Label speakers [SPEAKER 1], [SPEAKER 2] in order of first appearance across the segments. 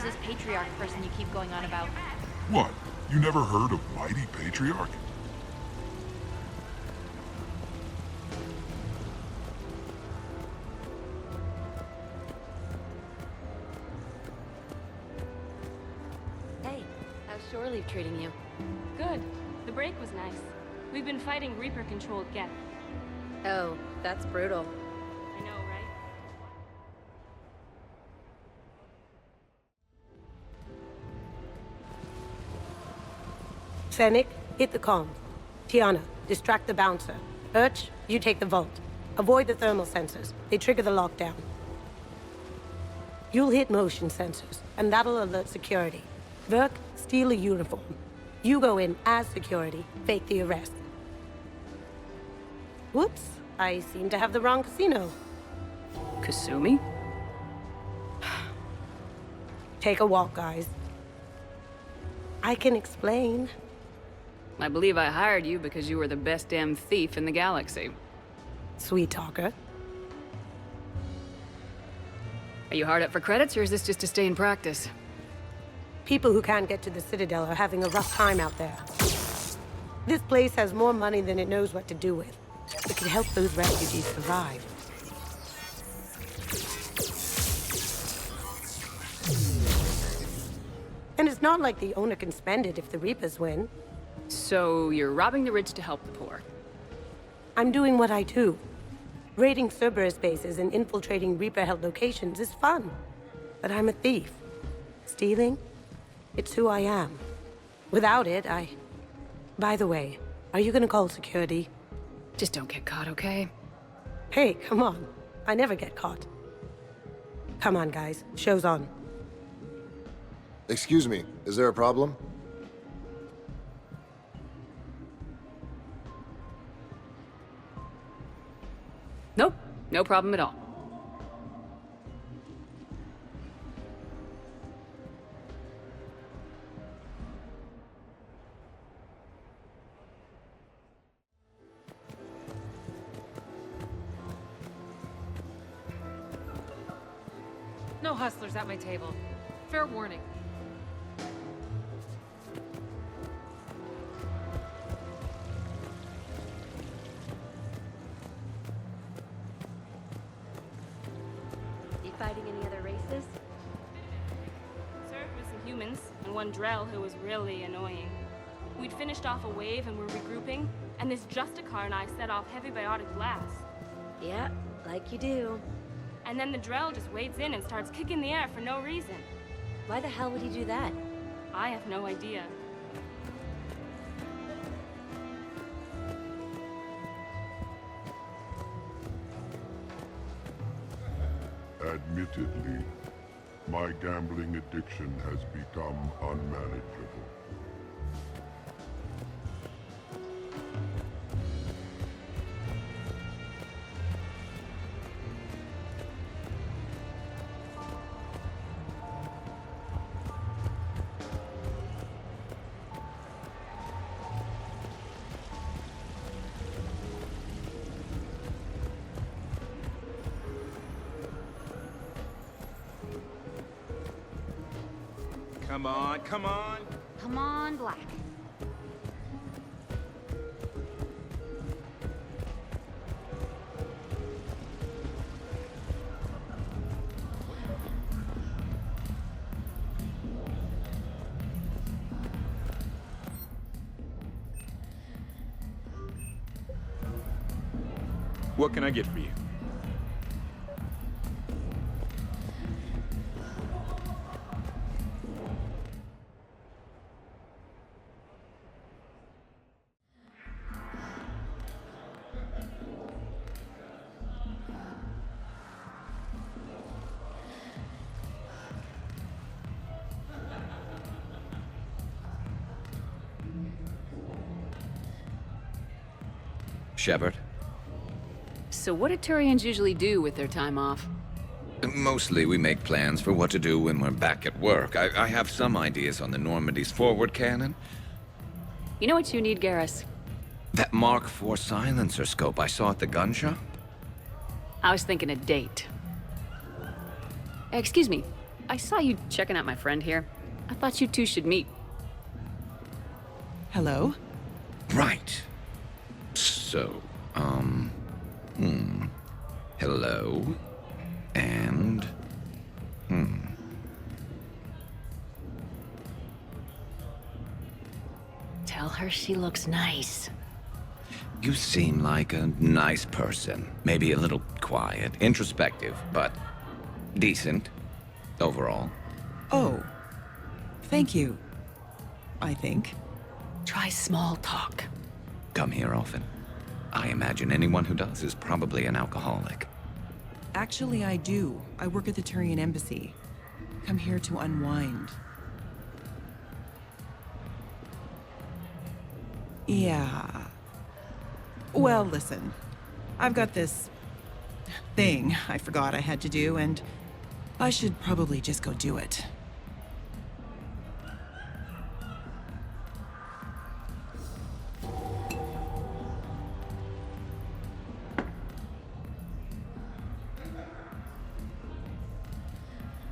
[SPEAKER 1] this Patriarch person you keep going on about?
[SPEAKER 2] What? You never heard of Mighty Patriarch?
[SPEAKER 3] Hey, how's shore leave treating you?
[SPEAKER 4] Good. The break was nice. We've been fighting Reaper-controlled Geth.
[SPEAKER 3] Oh, that's brutal.
[SPEAKER 4] I know, right?
[SPEAKER 5] Fennec, hit the comms. Tiana, distract the bouncer. Urch, you take the vault. Avoid the thermal sensors. They trigger the lockdown. You'll hit motion sensors, and that'll alert security. Verk, steal a uniform. You go in as security, fake the arrest. Whoops, I seem to have the wrong casino.
[SPEAKER 6] Kasumi?
[SPEAKER 5] Take a walk, guys. I can explain.
[SPEAKER 6] I believe I hired you because you were the best damn thief in the galaxy.
[SPEAKER 5] Sweet talker.
[SPEAKER 6] Are you hard up for credits, or is this just to stay in practice?
[SPEAKER 5] People who can't get to the Citadel are having a rough time out there. This place has more money than it knows what to do with. It could help those refugees survive. And it's not like the owner can spend it if the Reapers win.
[SPEAKER 6] So you're robbing the rich to help the poor.
[SPEAKER 5] I'm doing what I do. Raiding Cerberus bases and infiltrating Reaper-held locations is fun. But I'm a thief. Stealing? It's who I am. Without it, By the way, are you gonna call security?
[SPEAKER 6] Just don't get caught, okay?
[SPEAKER 5] Hey, come on. I never get caught. Come on, guys. Show's on.
[SPEAKER 7] Excuse me, is there a problem?
[SPEAKER 6] Nope, no problem at all.
[SPEAKER 8] No hustlers at my table. Fair warning.
[SPEAKER 3] You fighting any other races?
[SPEAKER 4] Served with some humans, and one Drell who was really annoying. We'd finished off a wave and were regrouping, and this Justicar and I set off heavy biotic blasts.
[SPEAKER 3] Yeah, like you do.
[SPEAKER 4] And then the Drell just wades in and starts kicking the air for no reason.
[SPEAKER 3] Why the hell would he do that?
[SPEAKER 4] I have no idea.
[SPEAKER 2] Admittedly, my gambling addiction has become unmanageable.
[SPEAKER 9] Come on, come on!
[SPEAKER 1] Come on, Black.
[SPEAKER 9] What can I get for you?
[SPEAKER 10] Shepard?
[SPEAKER 6] So what do Turians usually do with their time off?
[SPEAKER 10] Mostly we make plans for what to do when we're back at work. I have some ideas on the Normandy's forward cannon.
[SPEAKER 6] You know what you need, Garrus?
[SPEAKER 10] That Mark IV silencer scope I saw at the gun shop?
[SPEAKER 6] I was thinking a date. Excuse me, I saw you checking out my friend here. I thought you two should meet.
[SPEAKER 7] Hello?
[SPEAKER 10] Right. So, hello. And,
[SPEAKER 3] Tell her she looks nice.
[SPEAKER 10] You seem like a nice person. Maybe a little quiet, introspective, but decent overall.
[SPEAKER 7] Oh. Thank you. I think.
[SPEAKER 3] Try small talk.
[SPEAKER 10] Come here often. I imagine anyone who does is probably an alcoholic.
[SPEAKER 7] Actually, I do. I work at the Turian embassy. Come here to unwind. Yeah. Well, listen. I've got this thing I forgot I had to do, and I should probably just go do it.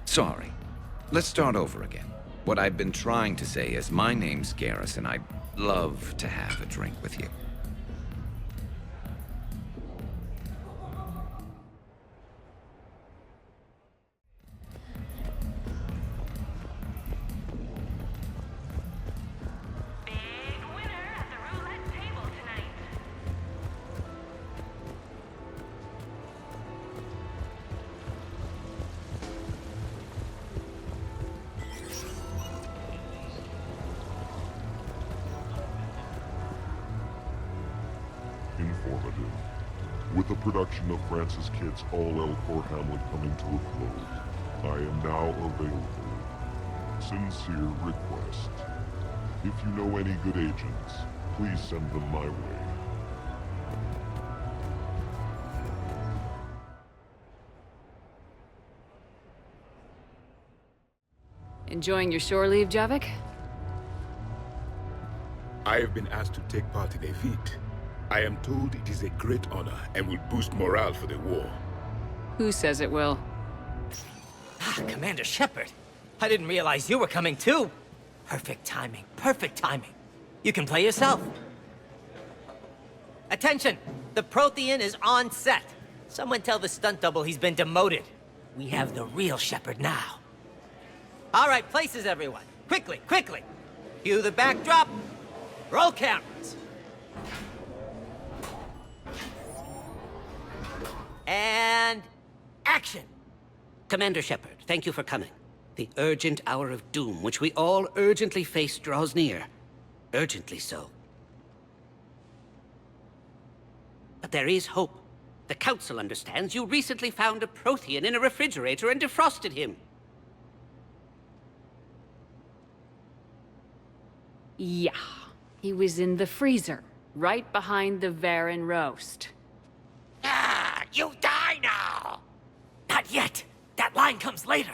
[SPEAKER 10] Sorry. Let's start over again. What I've been trying to say is my name's Garrus, and I'd love to have a drink with you.
[SPEAKER 2] Informative. With the production of Francis Kidd's All Elcor Hamlet coming to a close, I am now available. Sincere request. If you know any good agents, please send them my way.
[SPEAKER 6] Enjoying your shore leave, Javik?
[SPEAKER 9] I have been asked to take part in a feat. I am told it is a great honor and will boost morale for the war.
[SPEAKER 6] Who says it will?
[SPEAKER 11] Commander Shepard. I didn't realize you were coming too. Perfect timing, perfect timing. You can play yourself. Attention! The Prothean is on set. Someone tell the stunt double he's been demoted. We have the real Shepard now. All right, places everyone. Quickly, quickly. Cue the backdrop. Roll cameras. And action! Commander Shepard, thank you for coming. The urgent hour of doom, which we all urgently face, draws near. Urgently so. But there is hope. The Council understands you recently found a Prothean in a refrigerator and defrosted him.
[SPEAKER 6] Yeah. He was in the freezer, right behind the Varen roast.
[SPEAKER 11] You die now! Not yet! That line comes later.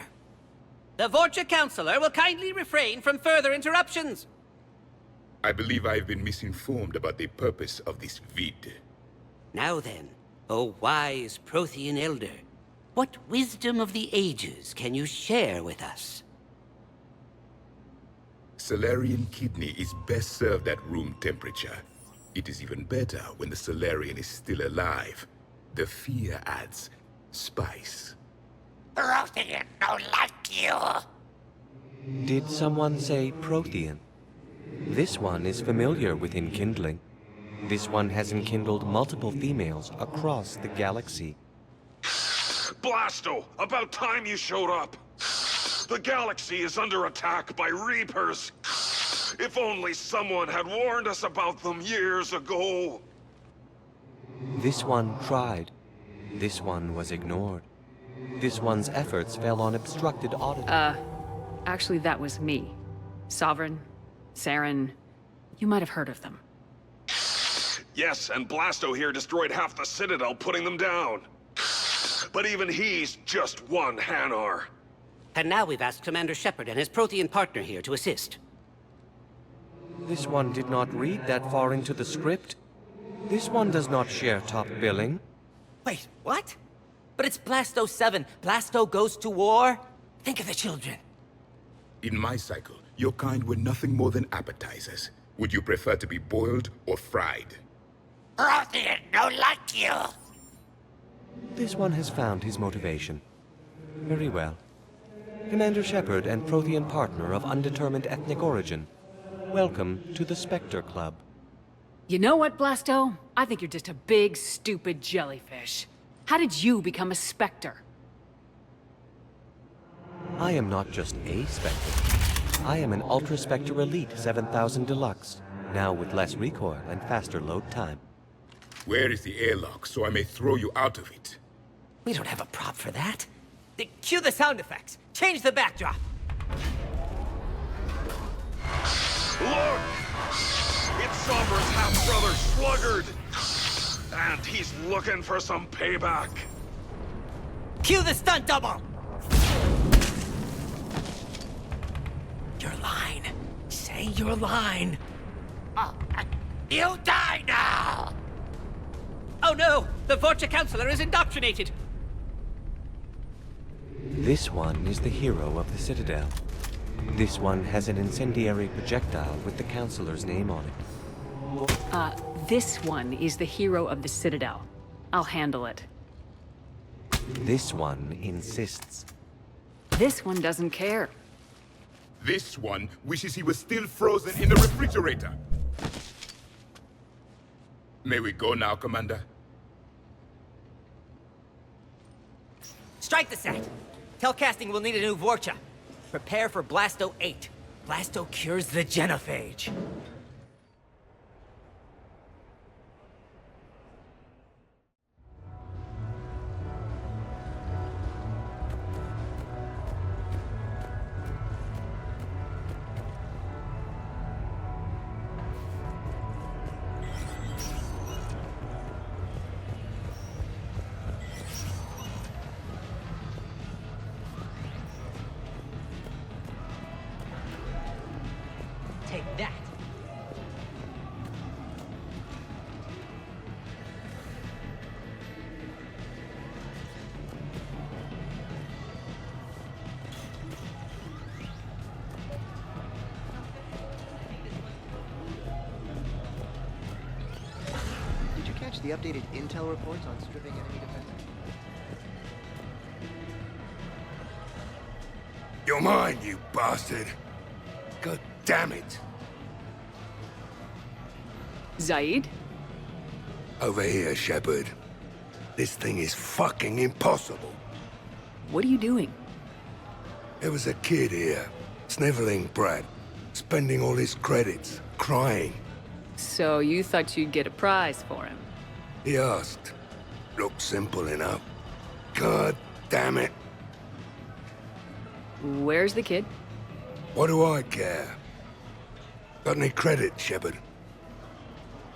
[SPEAKER 11] The Vorcha Counselor will kindly refrain from further interruptions.
[SPEAKER 9] I believe I have been misinformed about the purpose of this vid.
[SPEAKER 11] Now then, O wise Prothean Elder, what wisdom of the ages can you share with us?
[SPEAKER 9] Salarian kidney is best served at room temperature. It is even better when the Salarian is still alive. The fear adds spice.
[SPEAKER 11] Prothean don't like you!
[SPEAKER 12] Did someone say Prothean? This one is familiar with enkindling. This one has enkindled multiple females across the galaxy.
[SPEAKER 13] Blasto! About time you showed up! The galaxy is under attack by Reapers! If only someone had warned us about them years ago!
[SPEAKER 12] This one tried. This one was ignored. This one's efforts fell on obstructed audit.
[SPEAKER 6] Actually, that was me. Sovereign, Saren, you might have heard of them.
[SPEAKER 13] Yes, and Blasto here destroyed half the Citadel, putting them down. But even he's just one Hanar.
[SPEAKER 11] And now we've asked Commander Shepard and his Prothean partner here to assist.
[SPEAKER 12] This one did not read that far into the script. This one does not share top billing.
[SPEAKER 11] Wait, what? But it's Blasto 7. Blasto goes to war? Think of the children.
[SPEAKER 9] In my cycle, your kind were nothing more than appetizers. Would you prefer to be boiled or fried?
[SPEAKER 11] Prothean don't like you.
[SPEAKER 12] This one has found his motivation. Very well. Commander Shepard and Prothean partner of undetermined ethnic origin. Welcome to the Spectre Club.
[SPEAKER 6] You know what, Blasto? I think you're just a big, stupid jellyfish. How did you become a Spectre?
[SPEAKER 12] I am not just a Spectre. I am an Ultra Spectre Elite 7000 Deluxe, now with less recoil and faster load time.
[SPEAKER 9] Where is the airlock so I may throw you out of it?
[SPEAKER 11] We don't have a prop for that. Cue the sound effects. Change the backdrop.
[SPEAKER 13] Look! It's Sovereign's half-brother, Sluggard! And he's looking for some payback.
[SPEAKER 11] Cue the stunt double! Your line. Say your line. You die now! Oh no! The Vorcha Counselor is indoctrinated!
[SPEAKER 12] This one is the hero of the Citadel. This one has an incendiary projectile with the Counselor's name on it.
[SPEAKER 6] This one is the hero of the Citadel. I'll handle it.
[SPEAKER 12] This one insists.
[SPEAKER 6] This one doesn't care.
[SPEAKER 9] This one wishes he was still frozen in the refrigerator. May we go now, Commander?
[SPEAKER 11] Strike the set. Telcasting will need a new Vorcha. Prepare for Blasto 8. Blasto cures the genophage. Take that.
[SPEAKER 14] Did you catch the updated intel reports on stripping enemy defenses?
[SPEAKER 9] You're mine, you bastard! God damn it!
[SPEAKER 6] Zaid?
[SPEAKER 9] Over here, Shepard. This thing is fucking impossible.
[SPEAKER 6] What are you doing?
[SPEAKER 9] There was a kid here, sniveling brat, spending all his credits, crying.
[SPEAKER 6] So you thought you'd get a prize for him?
[SPEAKER 9] He asked. Looked simple enough. God damn it.
[SPEAKER 6] Where's the kid?
[SPEAKER 9] What do I care? Got any credit, Shepard?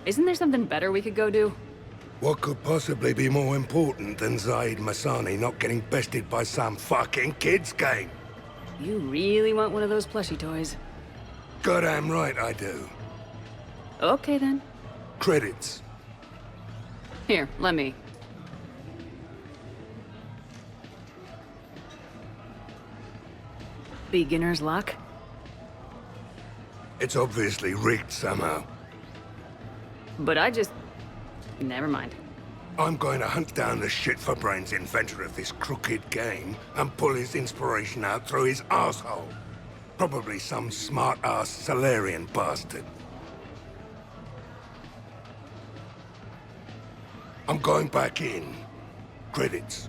[SPEAKER 6] Isn't there something better we could go do?
[SPEAKER 9] What could possibly be more important than Zaid Masani not getting bested by some fucking kid's game?
[SPEAKER 6] You really want one of those plushie toys?
[SPEAKER 9] Goddamn right I do.
[SPEAKER 6] Okay then.
[SPEAKER 9] Credits.
[SPEAKER 6] Here, let me. Beginner's luck?
[SPEAKER 9] It's obviously rigged somehow.
[SPEAKER 6] But I just... Never mind.
[SPEAKER 9] I'm going to hunt down the shit-for-brains inventor of this crooked game and pull his inspiration out through his asshole. Probably some smart-ass Salarian bastard. I'm going back in. Credits.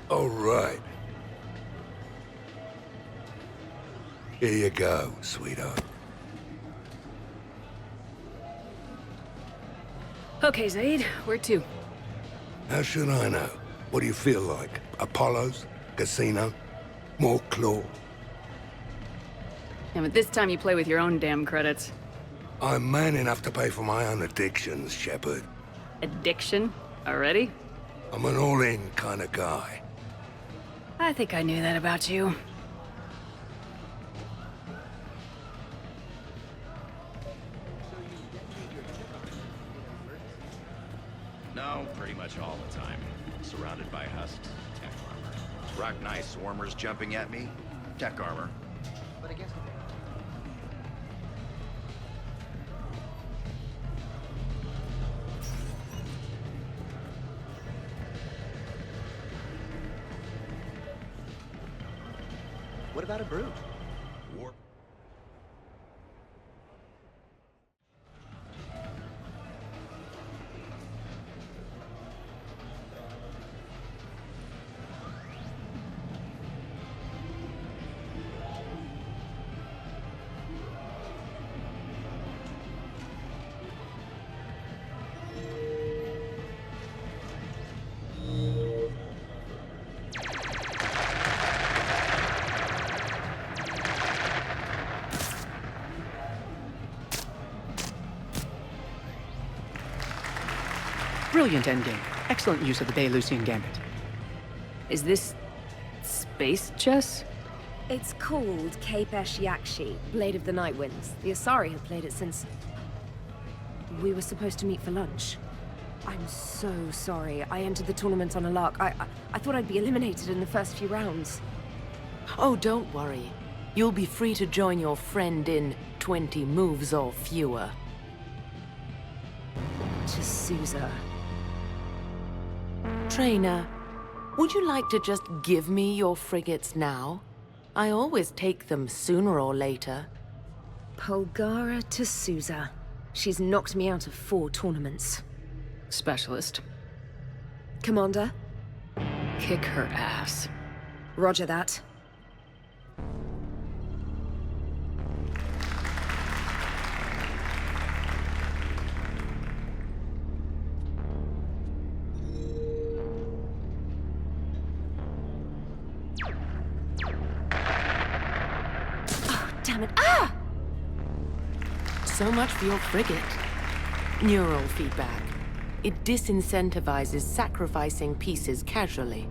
[SPEAKER 9] All right. Here you go, sweetheart.
[SPEAKER 6] Okay, Zaid, where to?
[SPEAKER 9] How should I know? What do you feel like? Apollo's? Casino? More claw?
[SPEAKER 6] And at this time you play with your own damn credits.
[SPEAKER 9] I'm man enough to pay for my own addictions, Shepard.
[SPEAKER 6] Addiction? Already?
[SPEAKER 9] I'm an all-in kind of guy.
[SPEAKER 6] I think I knew that about you.
[SPEAKER 15] pretty much all the time. Surrounded by husks, tech armor. Rock nice swarmers jumping at me, tech armor.
[SPEAKER 14] But I guess what about a brute?
[SPEAKER 15] War.
[SPEAKER 6] Brilliant endgame. Excellent use of the Belarusian gambit. Is this space chess?
[SPEAKER 3] It's called Kapesh Yakshi, Blade of the Night Winds. The Asari have played it since... we were supposed to meet for lunch. I'm so sorry. I entered the tournament on a lark. I thought I'd be eliminated in the first few rounds.
[SPEAKER 5] Oh, don't worry. You'll be free to join your friend in 20 moves or fewer.
[SPEAKER 3] To Sousa.
[SPEAKER 5] Trainer, would you like to just give me your frigates now? I always take them sooner or later.
[SPEAKER 3] Polgara to Sousa. She's knocked me out of 4 tournaments.
[SPEAKER 6] Specialist.
[SPEAKER 3] Commander?
[SPEAKER 6] Kick her ass.
[SPEAKER 3] Roger that. Damn it. Ah!
[SPEAKER 5] So much for your frigate. Neural feedback. It disincentivizes sacrificing pieces casually.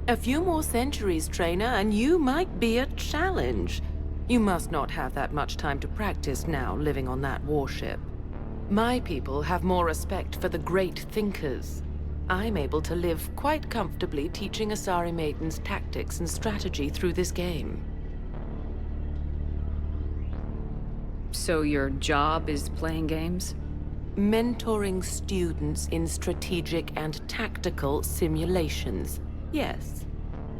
[SPEAKER 5] A few more centuries, Trainer, and you might be a challenge. You must not have that much time to practice now, living on that warship. My people have more respect for the great thinkers. I'm able to live quite comfortably teaching Asari maidens tactics and strategy through this game.
[SPEAKER 6] So your job is playing games?
[SPEAKER 5] Mentoring students in strategic and tactical simulations. Yes.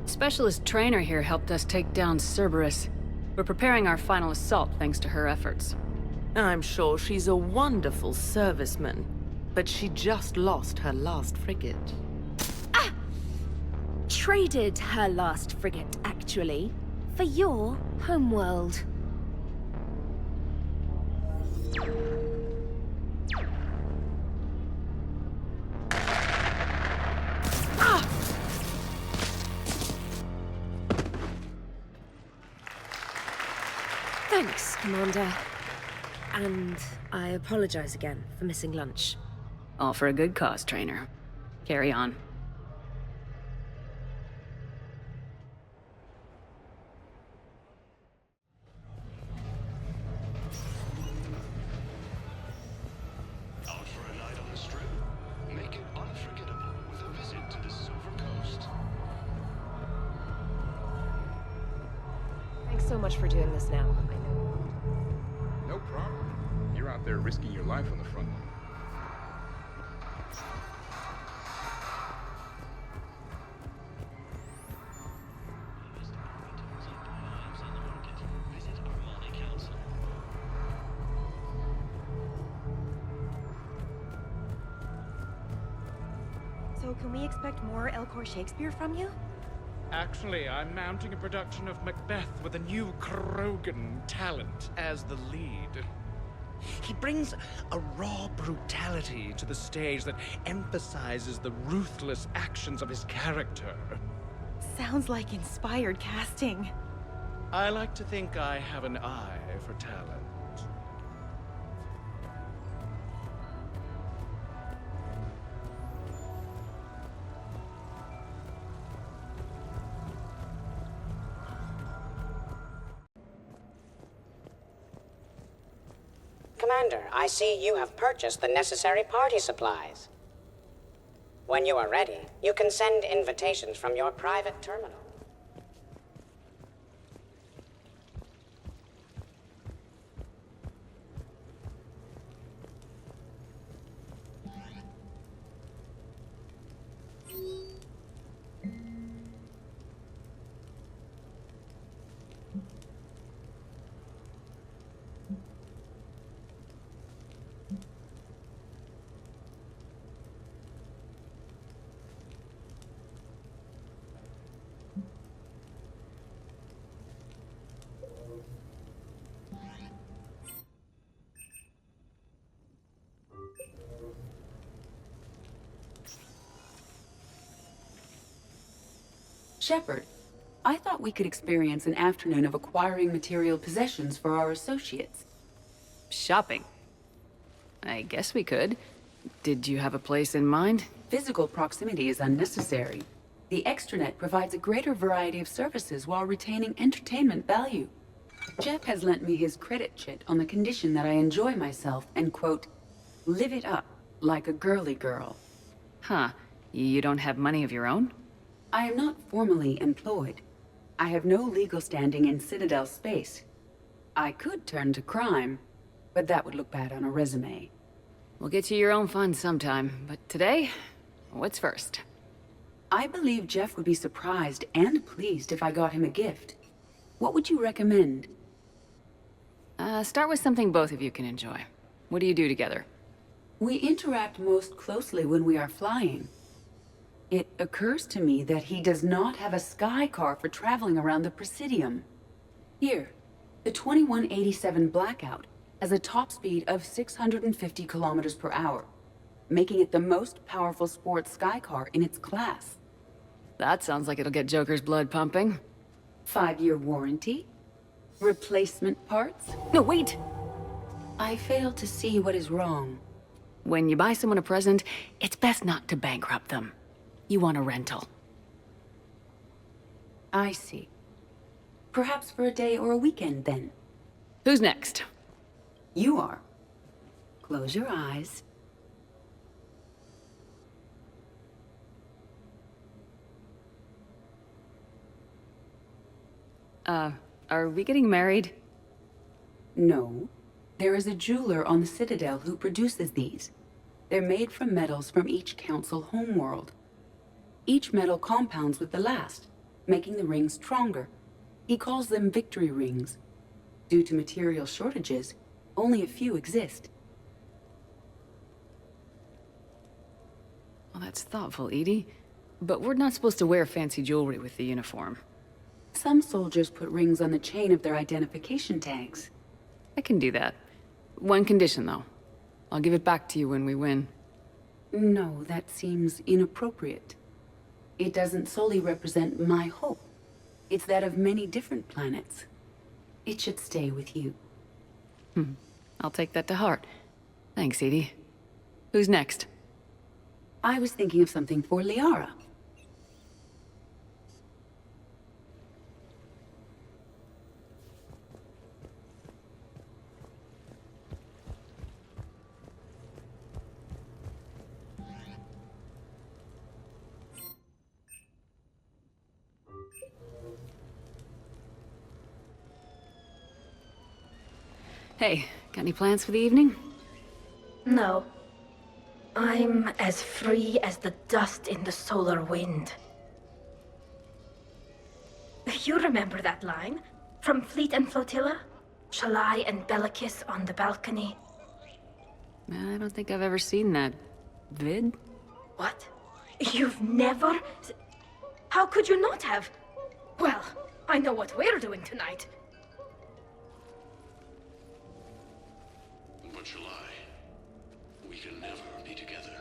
[SPEAKER 6] Specialist Trainer here helped us take down Cerberus. We're preparing our final assault thanks to her efforts.
[SPEAKER 5] I'm sure she's a wonderful serviceman, but she just lost her last frigate.
[SPEAKER 3] Ah! Traded her last frigate, actually, for your homeworld. Ah! Thanks, Commander. And I apologize again for missing lunch.
[SPEAKER 6] All for a good cause, Trainer. Carry on.
[SPEAKER 16] Out for a night on the Strip? Make it unforgettable with a visit to the Silver Coast.
[SPEAKER 3] Thanks so much for doing this now.
[SPEAKER 17] No problem. You're out there risking your life on the front line.
[SPEAKER 18] So can we expect more Elcor Shakespeare from you?
[SPEAKER 19] Actually, I'm mounting a production of Macbeth with a new Krogan talent as the lead. He brings a raw brutality to the stage that emphasizes the ruthless actions of his character.
[SPEAKER 18] Sounds like inspired casting.
[SPEAKER 19] I like to think I have an eye for talent.
[SPEAKER 20] Commander, I see you have purchased the necessary party supplies. When you are ready, you can send invitations from your private terminal.
[SPEAKER 6] Shepard, I thought we could experience an afternoon of acquiring material possessions for our associates.
[SPEAKER 8] Shopping? I guess we could. Did you have a place in mind?
[SPEAKER 6] Physical proximity is unnecessary. The extranet provides a greater variety of services while retaining entertainment value. Jeff has lent me his credit chit on the condition that I enjoy myself and, quote, live it up like a girly girl.
[SPEAKER 8] Huh. You don't have money of your own?
[SPEAKER 6] I am not formally employed. I have no legal standing in Citadel space. I could turn to crime, but that would look bad on a resume.
[SPEAKER 8] We'll get you your own fun sometime, but today, what's first?
[SPEAKER 6] I believe Jeff would be surprised and pleased if I got him a gift. What would you recommend?
[SPEAKER 8] Start with something both of you can enjoy. What do you do together?
[SPEAKER 6] We interact most closely when we are flying. It occurs to me that he does not have a sky car for traveling around the Presidium. Here, the 2187 Blackout has a top speed of 650 kilometers per hour, making it the most powerful sports sky car in its class.
[SPEAKER 8] That sounds like it'll get Joker's blood pumping.
[SPEAKER 6] 5-year warranty? Replacement parts?
[SPEAKER 8] No, wait!
[SPEAKER 6] I fail to see what is wrong.
[SPEAKER 8] When you buy someone a present, it's best not to bankrupt them. You want a rental.
[SPEAKER 6] I see. Perhaps for a day or a weekend, then.
[SPEAKER 8] Who's next?
[SPEAKER 6] You are. Close your eyes.
[SPEAKER 8] Are we getting married?
[SPEAKER 6] No. There is a jeweler on the Citadel who produces these. They're made from metals from each council homeworld. Each metal compounds with the last, making the rings stronger. He calls them victory rings. Due to material shortages, only a few exist.
[SPEAKER 8] Well, that's thoughtful, Edie. But we're not supposed to wear fancy jewelry with the uniform.
[SPEAKER 6] Some soldiers put rings on the chain of their identification tags.
[SPEAKER 8] I can do that. One condition, though. I'll give it back to you when we win.
[SPEAKER 6] No, that seems inappropriate. It doesn't solely represent my hope. It's that of many different planets. It should stay with you.
[SPEAKER 8] I'll take that to heart. Thanks, Edie. Who's next?
[SPEAKER 6] I was thinking of something for Liara.
[SPEAKER 8] Hey, got any plans for the evening?
[SPEAKER 21] No. I'm as free as the dust in the solar wind. You remember that line? From Fleet and Flotilla? Shalai and Bellicus on the balcony?
[SPEAKER 8] I don't think I've ever seen that vid.
[SPEAKER 21] What? You've never... How could you not have? Well, I know what we're doing tonight.
[SPEAKER 16] But Shalai, we can never be together.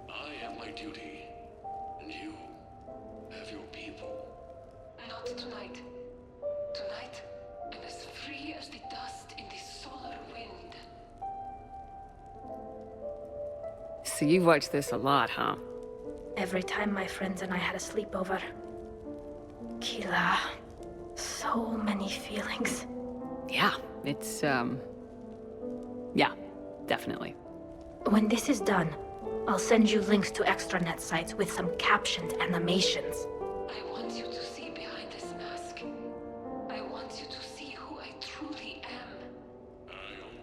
[SPEAKER 16] I have my duty, and you have your people.
[SPEAKER 22] Not tonight. Tonight, I'm as free as the dust in the solar wind.
[SPEAKER 8] So you've watched this a lot, huh?
[SPEAKER 21] Every time my friends and I had a sleepover. Kila. So many feelings.
[SPEAKER 8] Yeah, it's, Definitely.
[SPEAKER 21] When this is done, I'll send you links to extranet sites with some captioned animations.
[SPEAKER 22] I want you to see behind this mask. I want you to see who I truly am.
[SPEAKER 16] I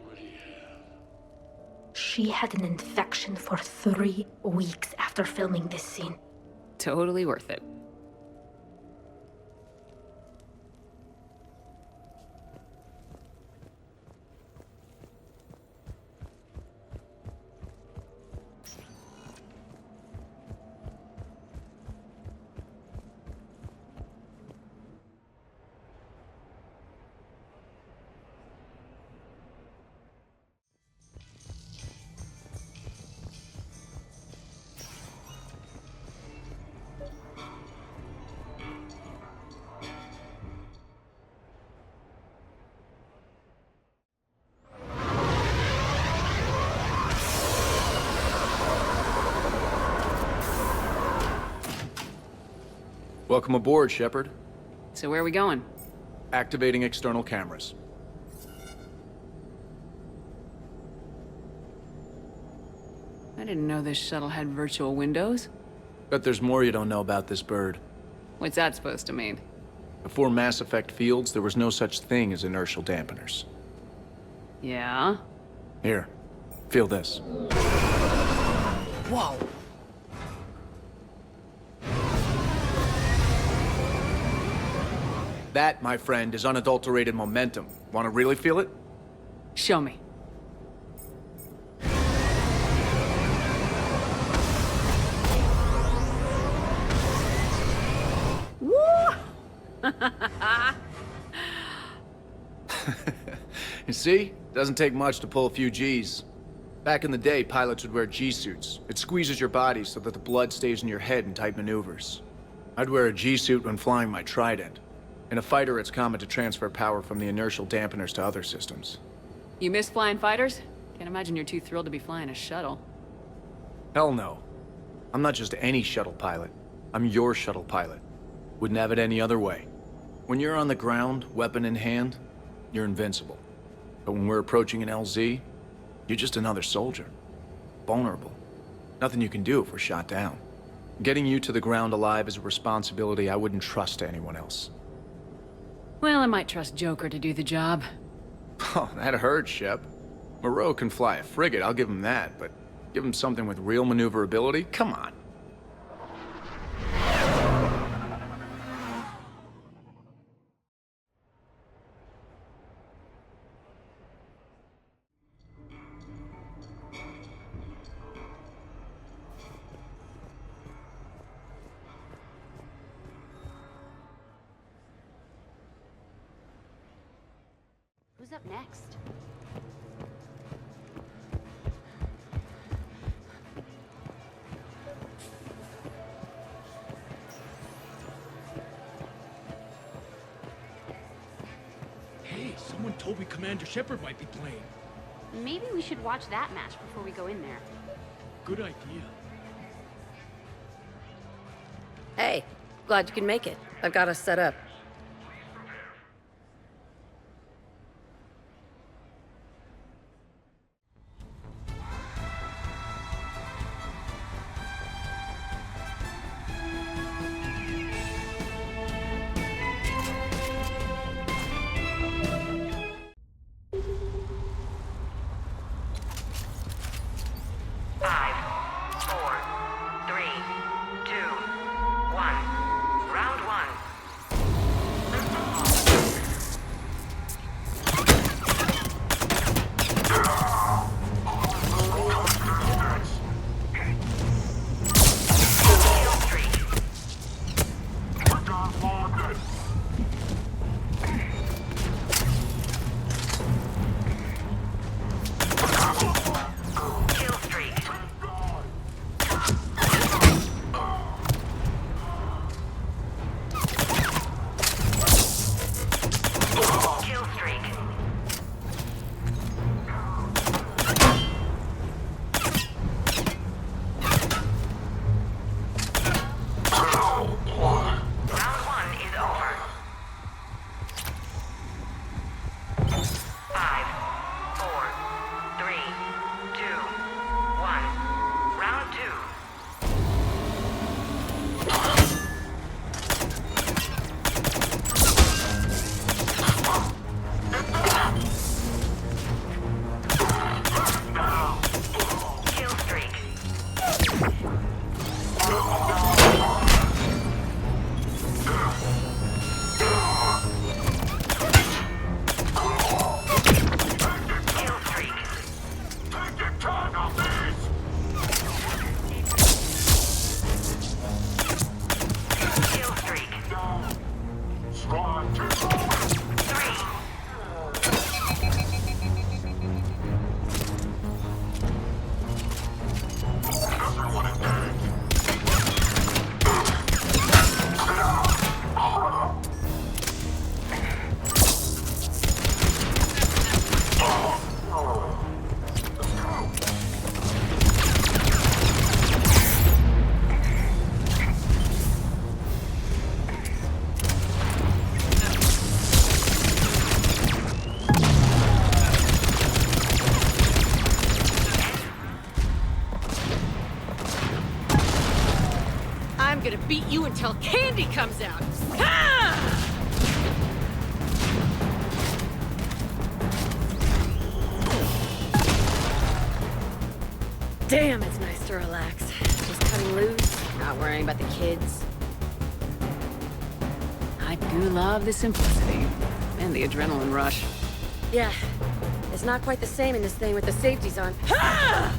[SPEAKER 16] already have.
[SPEAKER 21] She had an infection for 3 weeks after filming this scene.
[SPEAKER 8] Totally worth it.
[SPEAKER 1] Welcome aboard, Shepard.
[SPEAKER 8] So where are we going?
[SPEAKER 1] Activating external cameras.
[SPEAKER 8] I didn't know this shuttle had virtual windows.
[SPEAKER 1] Bet there's more you don't know about this bird.
[SPEAKER 8] What's that supposed to mean?
[SPEAKER 1] Before Mass Effect fields, there was no such thing as inertial dampeners.
[SPEAKER 8] Yeah?
[SPEAKER 1] Here, feel this.
[SPEAKER 8] Whoa!
[SPEAKER 1] That, my friend, is unadulterated momentum. Want to really feel it?
[SPEAKER 8] Show me. Woo!
[SPEAKER 1] You see? Doesn't take much to pull a few Gs. Back in the day, pilots would wear G-suits. It squeezes your body so that the blood stays in your head in tight maneuvers. I'd wear a G-suit when flying my Trident. In a fighter, it's common to transfer power from the inertial dampeners to other systems.
[SPEAKER 8] You miss flying fighters? Can't imagine you're too thrilled to be flying a shuttle.
[SPEAKER 1] Hell no. I'm not just any shuttle pilot. I'm your shuttle pilot. Wouldn't have it any other way. When you're on the ground, weapon in hand, you're invincible. But when we're approaching an LZ, you're just another soldier. Vulnerable. Nothing you can do if we're shot down. Getting you to the ground alive is a responsibility I wouldn't trust to anyone else.
[SPEAKER 8] Well, I might trust Joker to do the job.
[SPEAKER 1] Oh, that hurts, Shep. Moreau can fly a frigate, I'll give him that, but give him something with real maneuverability? Come on.
[SPEAKER 4] Who's up next?
[SPEAKER 19] Hey, someone told me Commander Shepard might be playing.
[SPEAKER 4] Maybe we should watch that match before we go in there.
[SPEAKER 19] Good idea.
[SPEAKER 23] Hey, glad you can make it. I've got us set up. gonna beat you until candy comes out! Ah! Damn, it's nice to relax. Just cutting loose, not worrying about the kids.
[SPEAKER 8] I do love the simplicity and the adrenaline rush.
[SPEAKER 23] Yeah, it's not quite the same in this thing with the safeties on. Ha!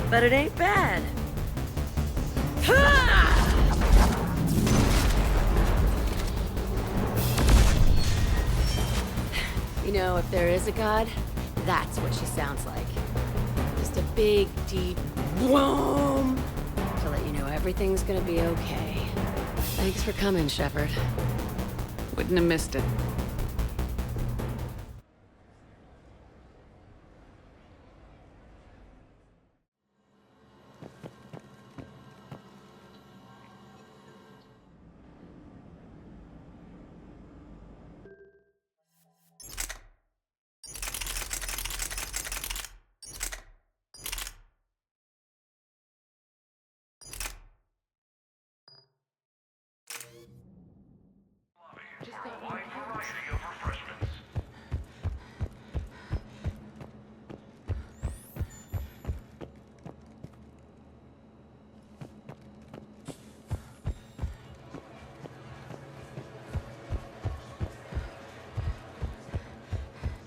[SPEAKER 23] But it ain't bad. Ha! You know, if there is a god, that's what she sounds like. Just a big, deep boom to let you know everything's gonna be okay. Thanks for coming, Shepard.
[SPEAKER 8] Wouldn't have missed it.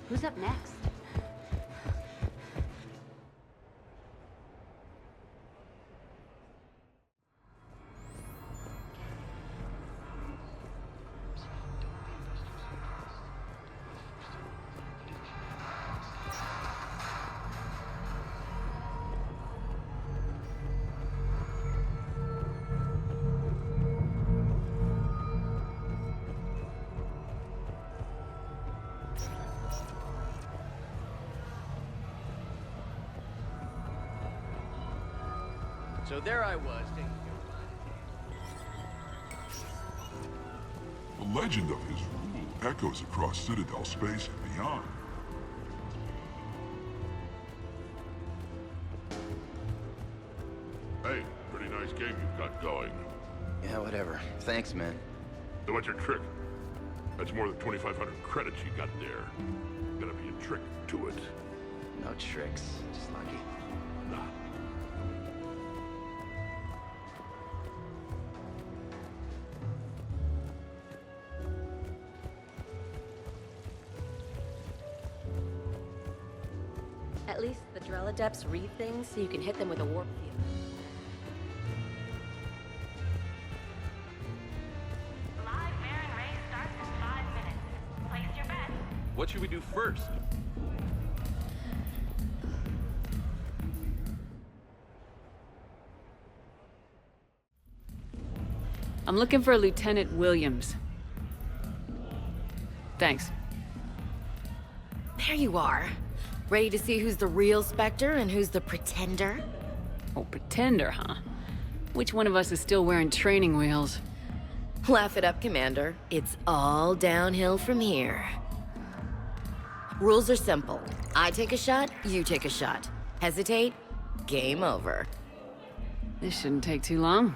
[SPEAKER 4] Who's up next?
[SPEAKER 2] So there I was, taking
[SPEAKER 7] The legend of his rule echoes across Citadel space and beyond.
[SPEAKER 13] Hey, pretty nice game you've got going.
[SPEAKER 15] Yeah, whatever. Thanks, man.
[SPEAKER 13] So what's your trick? That's more than 2,500 credits you got there. Gotta be a trick to it.
[SPEAKER 15] No tricks. Just lucky.
[SPEAKER 13] Nah.
[SPEAKER 23] At least the Drell Adepts read things so you can hit them with a warp field.
[SPEAKER 2] What should we do first?
[SPEAKER 8] I'm looking for Lieutenant Williams. Thanks.
[SPEAKER 23] There you are. Ready to see who's the real Spectre and who's the pretender?
[SPEAKER 8] Oh, pretender, huh? Which one of us is still wearing training wheels?
[SPEAKER 23] Laugh it up, Commander. It's all downhill from here. Rules are simple. I take a shot, you take a shot. Hesitate, game over.
[SPEAKER 8] This shouldn't take too long.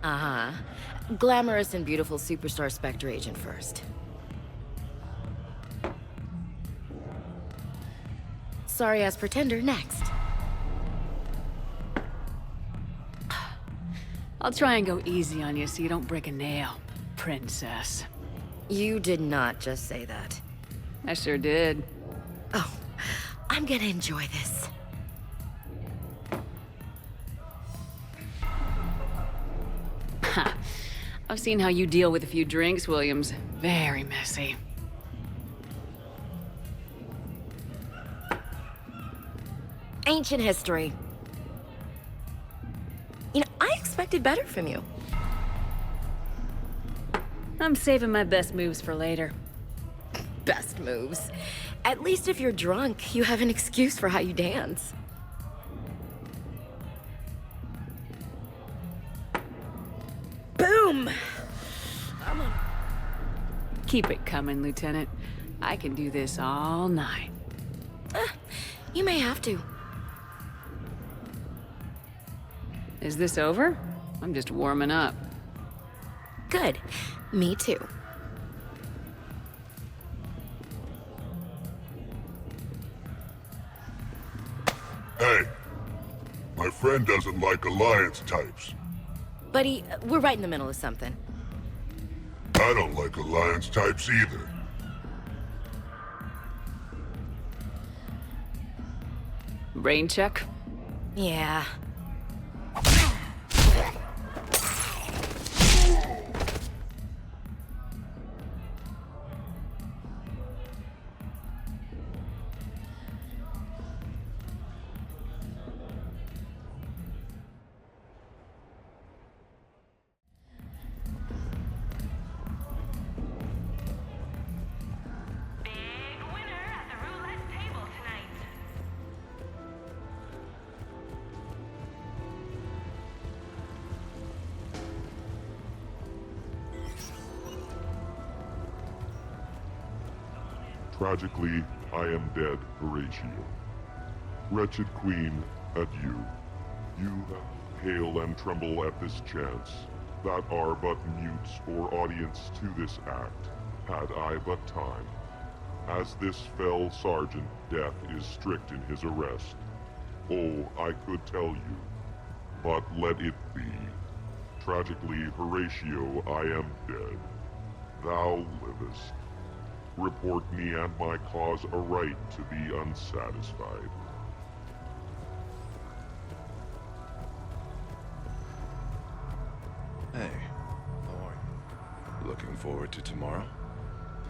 [SPEAKER 23] Uh-huh. Glamorous and beautiful superstar Spectre agent first. Sorry-ass pretender next.
[SPEAKER 8] I'll try and go easy on you so you don't break a nail, princess.
[SPEAKER 23] You did not just say that.
[SPEAKER 8] I sure did.
[SPEAKER 23] Oh, I'm gonna enjoy this.
[SPEAKER 8] Ha! I've seen how you deal with a few drinks, Williams. Very messy.
[SPEAKER 23] Ancient history. You know, I expected better from you.
[SPEAKER 8] I'm saving my best moves for later.
[SPEAKER 23] Best moves. At least if you're drunk, you have an excuse for how you dance. Boom! I'm on.
[SPEAKER 8] Keep it coming, Lieutenant. I can do this all night.
[SPEAKER 23] You may have to.
[SPEAKER 8] Is this over? I'm just warming up.
[SPEAKER 23] Good. Me too.
[SPEAKER 7] Hey, my friend doesn't like alliance types.
[SPEAKER 23] Buddy, we're right in the middle of something.
[SPEAKER 7] I don't like alliance types either.
[SPEAKER 8] Rain check?
[SPEAKER 23] Yeah.
[SPEAKER 7] Tragically, I am dead, Horatio. Wretched queen, adieu. You hail and tremble at this chance, that are but mutes or audience to this act, had I but time. As this fell sergeant, death is strict in his arrest. Oh, I could tell you, but let it be. Tragically, Horatio, I am dead. Thou livest. Report me and my cause aright to be unsatisfied.
[SPEAKER 10] Hey, how are you? Looking forward to tomorrow?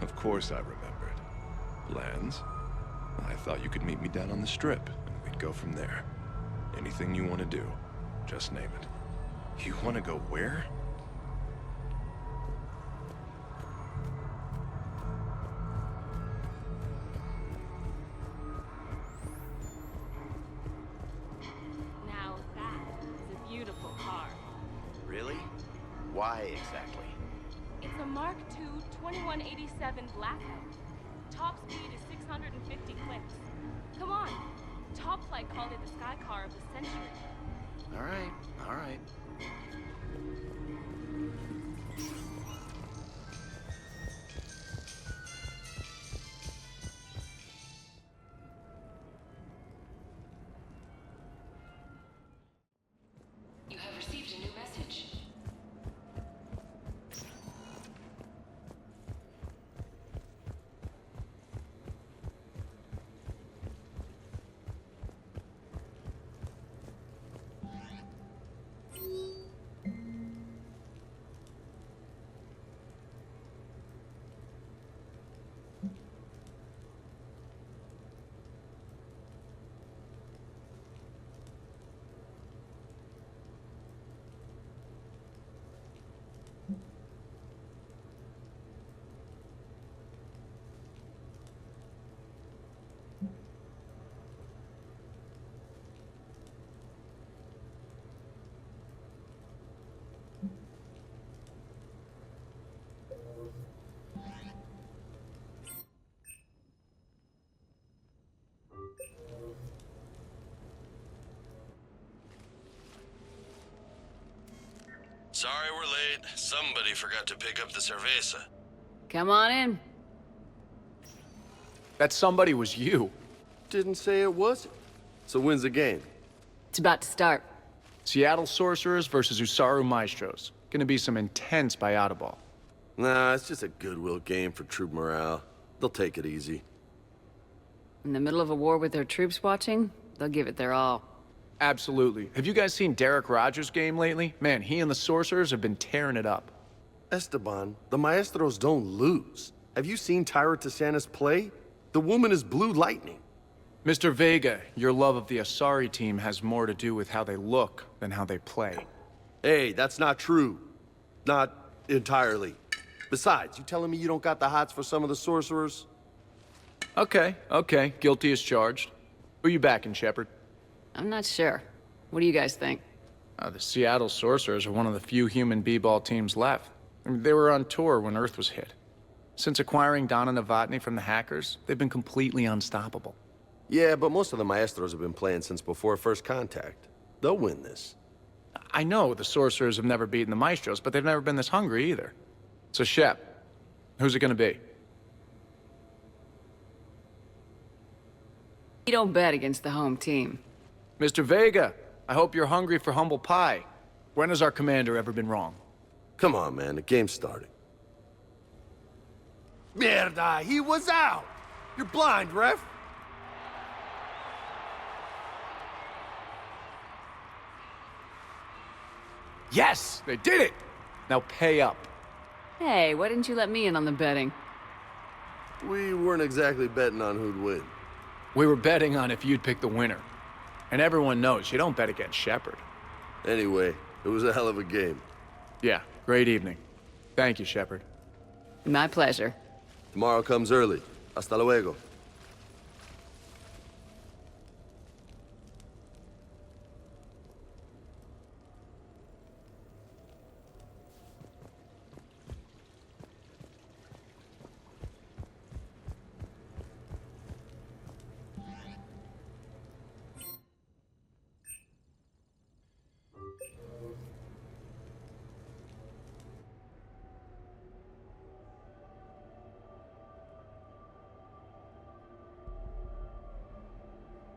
[SPEAKER 10] Of course I remembered. Plans? I thought you could meet me down on the strip, and we'd go from there. Anything you want to do, just name it. You want to go where?
[SPEAKER 11] Now that is a beautiful car.
[SPEAKER 15] Really? Why exactly?
[SPEAKER 11] It's a Mark II 2187 Blackout. Top speed is 650 clicks. Come on. Top Flight called it the sky car of the century.
[SPEAKER 15] All right, all right.
[SPEAKER 22] You have received a new message.
[SPEAKER 12] Sorry we're late. Somebody forgot to pick up the cerveza.
[SPEAKER 8] Come on in.
[SPEAKER 1] That somebody was you.
[SPEAKER 24] Didn't say it wasn't. So when's the game?
[SPEAKER 8] It's about to start.
[SPEAKER 1] Seattle Sorcerers versus Usaru Maestros. Gonna be some intense Bayada ball.
[SPEAKER 24] Nah, it's just a goodwill game for troop morale. They'll take it easy.
[SPEAKER 8] In the middle of a war with their troops watching, they'll give it their all.
[SPEAKER 1] Absolutely. Have you guys seen Derek Rogers' game lately? Man, he and the Sorcerers have been tearing it up.
[SPEAKER 24] Esteban, the Maestros don't lose. Have you seen Tyra Tisanis play? The woman is blue lightning.
[SPEAKER 1] Mr. Vega, your love of the Asari team has more to do with how they look than how they play.
[SPEAKER 24] Hey, that's not true. Not entirely. Besides, you telling me you don't got the hots for some of the Sorcerers?
[SPEAKER 1] Okay, guilty as charged. Who you backing, Shepard?
[SPEAKER 8] I'm not sure. What do you guys think?
[SPEAKER 1] The Seattle Sorcerers are one of the few human b-ball teams left. I mean, they were on tour when Earth was hit. Since acquiring Donna Novotny from the hackers, they've been completely unstoppable.
[SPEAKER 24] Yeah, but most of the Maestros have been playing since before first contact. They'll win this.
[SPEAKER 1] I know the sorcerers have never beaten the maestros, but they've never been this hungry either. So, Shep, who's it gonna be?
[SPEAKER 8] You don't bet against the home team.
[SPEAKER 1] Mr. Vega, I hope you're hungry for humble pie. When has our commander ever been wrong?
[SPEAKER 24] Come on, man, the game's starting. Mierda, he was out! You're blind, ref!
[SPEAKER 1] Yes, they did it! Now pay up.
[SPEAKER 8] Hey, why didn't you let me in on the betting?
[SPEAKER 24] We weren't exactly betting on who'd win.
[SPEAKER 1] We were betting on if you'd pick the winner. And everyone knows you don't bet against Shepard.
[SPEAKER 24] Anyway, it was a hell of a game.
[SPEAKER 1] Yeah, great evening. Thank you, Shepard.
[SPEAKER 8] My pleasure.
[SPEAKER 24] Tomorrow comes early. Hasta luego.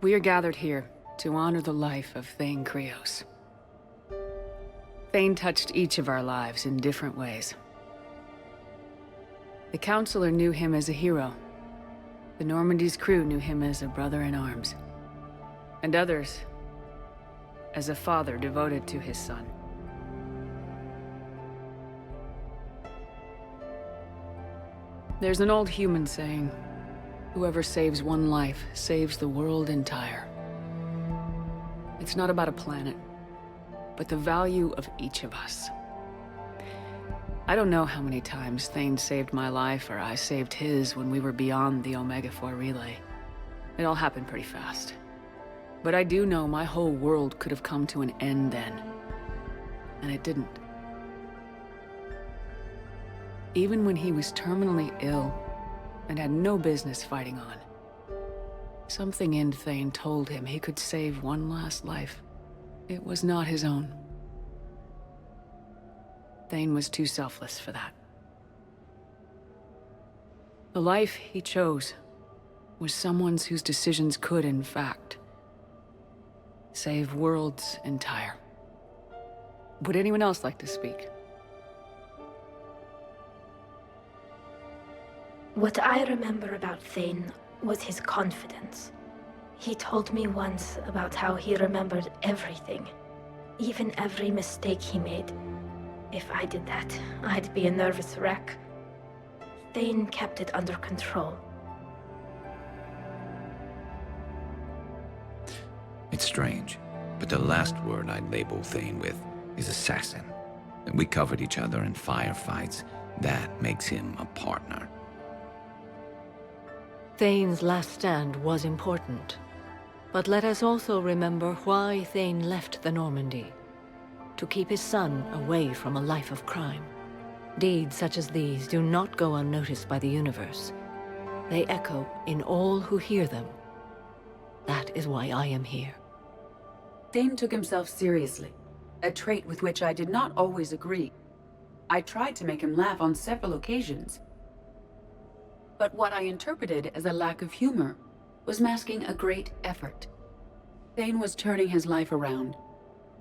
[SPEAKER 8] We are gathered here to honor the life of Thane Krios. Thane touched each of our lives in different ways. The Counselor knew him as a hero. The Normandy's crew knew him as a brother in arms. And others as a father devoted to his son. There's an old human saying, whoever saves one life saves the world entire. It's not about a planet, but the value of each of us. I don't know how many times Thane saved my life or I saved his when we were beyond the Omega-4 relay. It all happened pretty fast. But I do know my whole world could have come to an end then. And it didn't. Even when he was terminally ill, and had no business fighting on. Something in Thane told him he could save one last life. It was not his own. Thane was too selfless for that. The life he chose was someone's whose decisions could, in fact, save worlds entire. Would anyone else like to speak?
[SPEAKER 21] What I remember about Thane was his confidence. He told me once about how he remembered everything, even every mistake he made. If I did that, I'd be a nervous wreck. Thane kept it under control.
[SPEAKER 3] It's strange, but the last word I'd label Thane with is assassin. And we covered each other in firefights. That makes him a partner.
[SPEAKER 5] Thane's last stand was important. But let us also remember why Thane left the Normandy. To keep his son away from a life of crime. Deeds such as these do not go unnoticed by the universe. They echo in all who hear them. That is why I am here.
[SPEAKER 6] Thane took himself seriously, a trait with which I did not always agree. I tried to make him laugh on several occasions. But what I interpreted as a lack of humor was masking a great effort. Thane was turning his life around,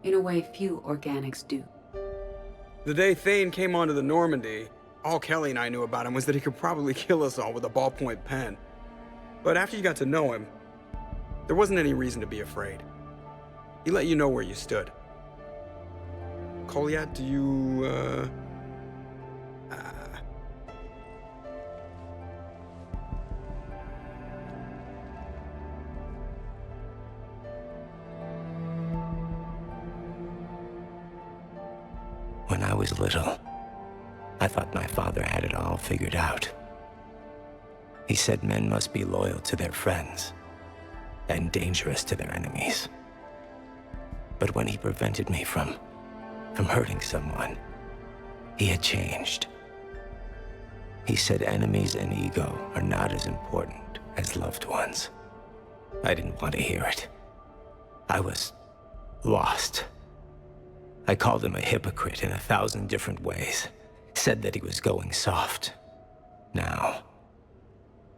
[SPEAKER 6] in a way few organics do.
[SPEAKER 17] The day Thane came onto the Normandy, all Kelly and I knew about him was that he could probably kill us all with a ballpoint pen. But after you got to know him, there wasn't any reason to be afraid. He let you know where you stood. Koliat, do you,
[SPEAKER 9] When I was little, I thought my father had it all figured out. He said men must be loyal to their friends and dangerous to their enemies. But when he prevented me from hurting someone, he had changed. He said enemies and ego are not as important as loved ones. I didn't want to hear it. I was lost. I called him a hypocrite in 1,000 different ways. Said that he was going soft. Now,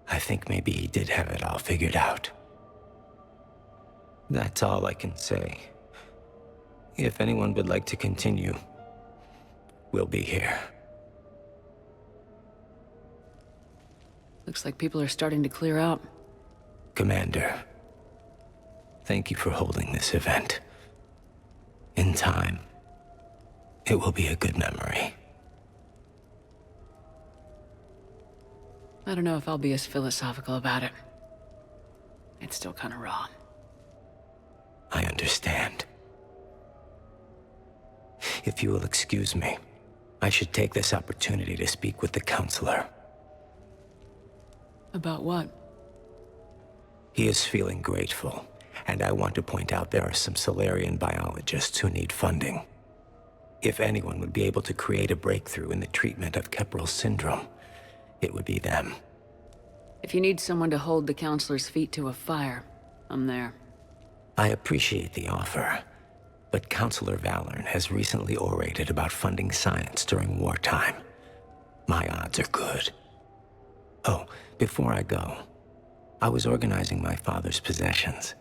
[SPEAKER 9] I think maybe he did have it all figured out. That's all I can say. If anyone would like to continue, we'll be here.
[SPEAKER 8] Looks like people are starting to clear out.
[SPEAKER 9] Commander, thank you for holding this event. In time, it will be a good memory.
[SPEAKER 8] I don't know if I'll be as philosophical about it. It's still kind of raw.
[SPEAKER 9] I understand. If you will excuse me, I should take this opportunity to speak with the counselor.
[SPEAKER 8] About what?
[SPEAKER 9] He is feeling grateful, and I want to point out there are some Solarian biologists who need funding. If anyone would be able to create a breakthrough in the treatment of Kepral's syndrome, it would be them.
[SPEAKER 8] If you need someone to hold the counselor's feet to a fire, I'm there.
[SPEAKER 9] I appreciate the offer, but Counselor Valorn has recently orated about funding science during wartime. My odds are good. Oh, before I go, I was organizing my father's possessions,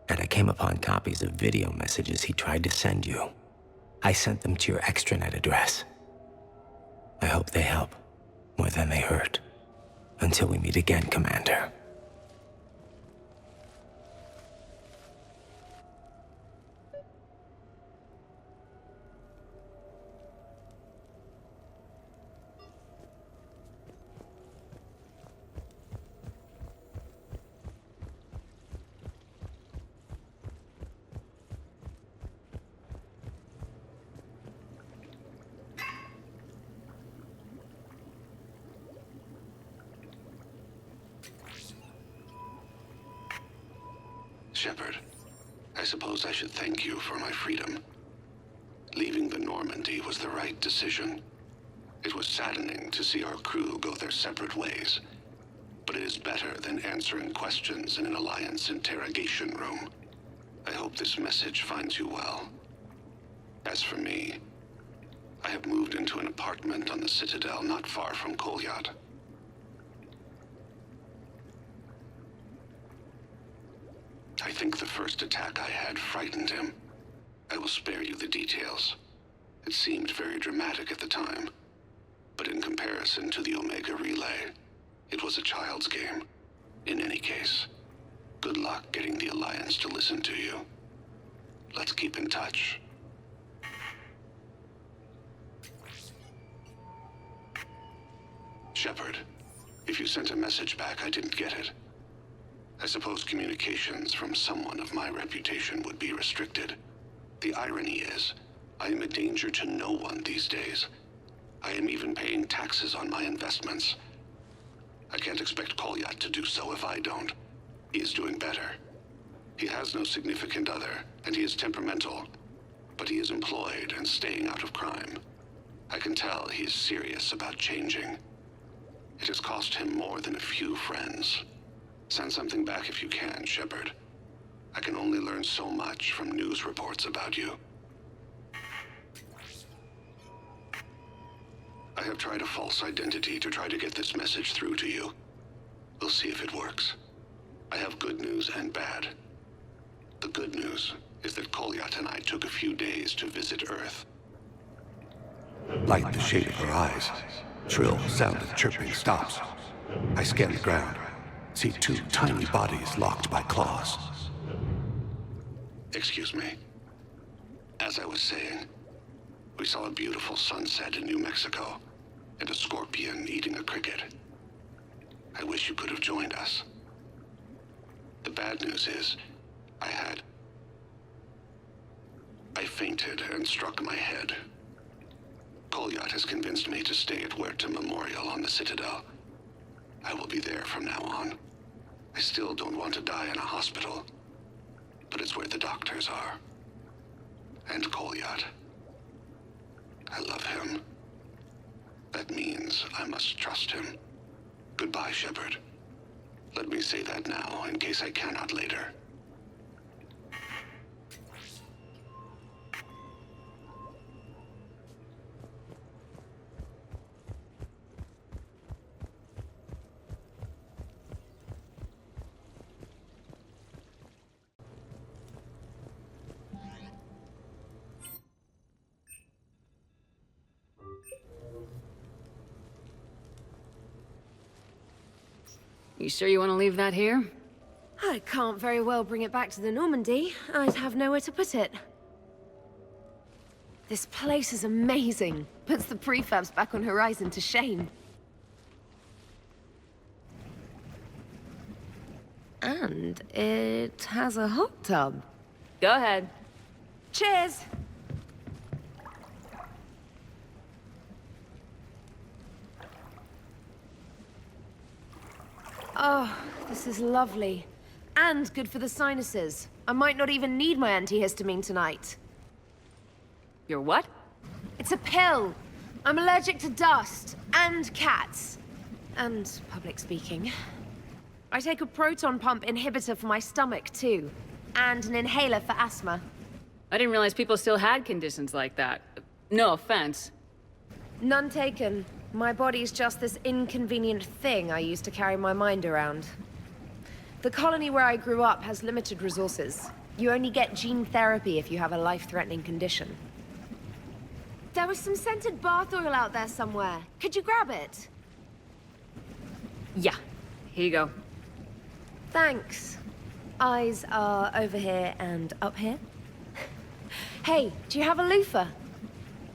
[SPEAKER 9] and I came upon copies of video messages he tried to send you. I sent them to your extranet address. I hope they help, more than they hurt. Until we meet again, Commander.
[SPEAKER 14] Shepard, I suppose I should thank you for my freedom. Leaving the Normandy was the right decision. It was saddening to see our crew go their separate ways, but it is better than answering questions in an Alliance interrogation room. I hope this message finds you well. As for me, I have moved into an apartment on the Citadel not far from Kolyat. I think the first attack I had frightened him. I will spare you the details. It seemed very dramatic at the time, but in comparison to the Omega Relay, it was a child's game. In any case, good luck getting the Alliance to listen to you. Let's keep in touch. Shepard, if you sent a message back, I didn't get it. I suppose communications from someone of my reputation would be restricted. The irony is, I am a danger to no one these days. I am even paying taxes on my investments. I can't expect Kolyat to do so if I don't. He is doing better. He has no significant other, and he is temperamental, but he is employed and staying out of crime. I can tell he is serious about changing. It has cost him more than a few friends. Send something back if you can, Shepard. I can only learn so much from news reports about you. I have tried a false identity to try to get this message through to you. We'll see if it works. I have good news and bad. The good news is that Kolyat and I took a few days to visit Earth.
[SPEAKER 16] Light the shade of her eyes. Shrill sound of chirping stops. I scan the ground. See two tiny bodies locked by claws.
[SPEAKER 14] Excuse me. As I was saying, we saw a beautiful sunset in New Mexico, and a scorpion eating a cricket. I wish you could have joined us. The bad news is, I fainted and struck my head. Kolyat has convinced me to stay at Huerta Memorial on the Citadel. I will be there from now on. I still don't want to die in a hospital, but it's where the doctors are. And Kolyat. I love him. That means I must trust him. Goodbye, Shepard. Let me say that now, in case I cannot later.
[SPEAKER 8] You sure you want to leave that here?
[SPEAKER 23] I can't very well bring it back to the Normandy. I'd have nowhere to put it. This place is amazing. Puts the prefabs back on Horizon to shame. And it has a hot tub.
[SPEAKER 8] Go ahead.
[SPEAKER 23] Cheers! Oh, this is lovely. And good for the sinuses. I might not even need my antihistamine tonight.
[SPEAKER 8] Your what?
[SPEAKER 23] It's a pill. I'm allergic to dust, and cats. And public speaking. I take a proton pump inhibitor for my stomach, too. And an inhaler for asthma.
[SPEAKER 8] I didn't realize people still had conditions like that. No offense.
[SPEAKER 23] None taken. My body's just this inconvenient thing I use to carry my mind around. The colony where I grew up has limited resources. You only get gene therapy if you have a life-threatening condition. There was some scented bath oil out there somewhere. Could you grab it?
[SPEAKER 8] Yeah. Here you go.
[SPEAKER 23] Thanks. Eyes are over here and up here. Hey, do you have a loofah?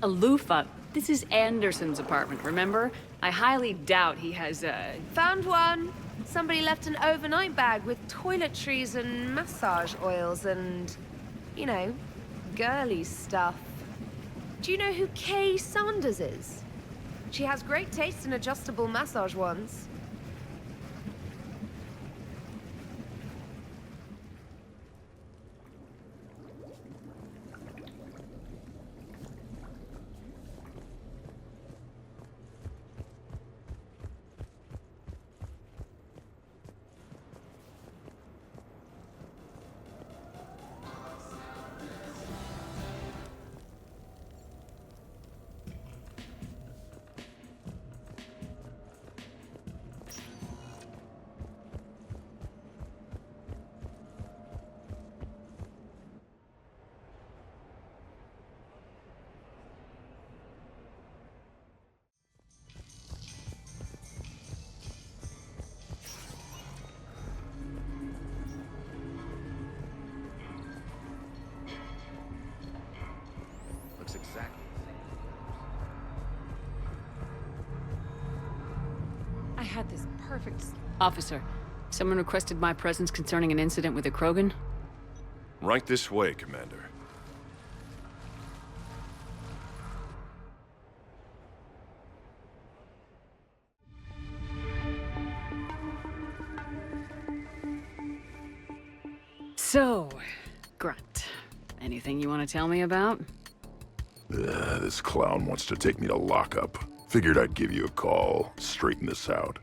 [SPEAKER 8] A loofah? This is Anderson's apartment, remember? I highly doubt he has a...
[SPEAKER 23] Found one! Somebody left an overnight bag with toiletries and massage oils and, you know, girly stuff. Do you know who Kay Sanders is? She has great taste in adjustable massage wands.
[SPEAKER 2] Looks exactly
[SPEAKER 23] I had this perfect...
[SPEAKER 8] Officer, someone requested my presence concerning an incident with a Krogan?
[SPEAKER 10] Right this way, Commander.
[SPEAKER 8] So, Grunt, anything you want to tell me about?
[SPEAKER 10] This clown wants to take me to lockup. Figured I'd give you a call, straighten this out.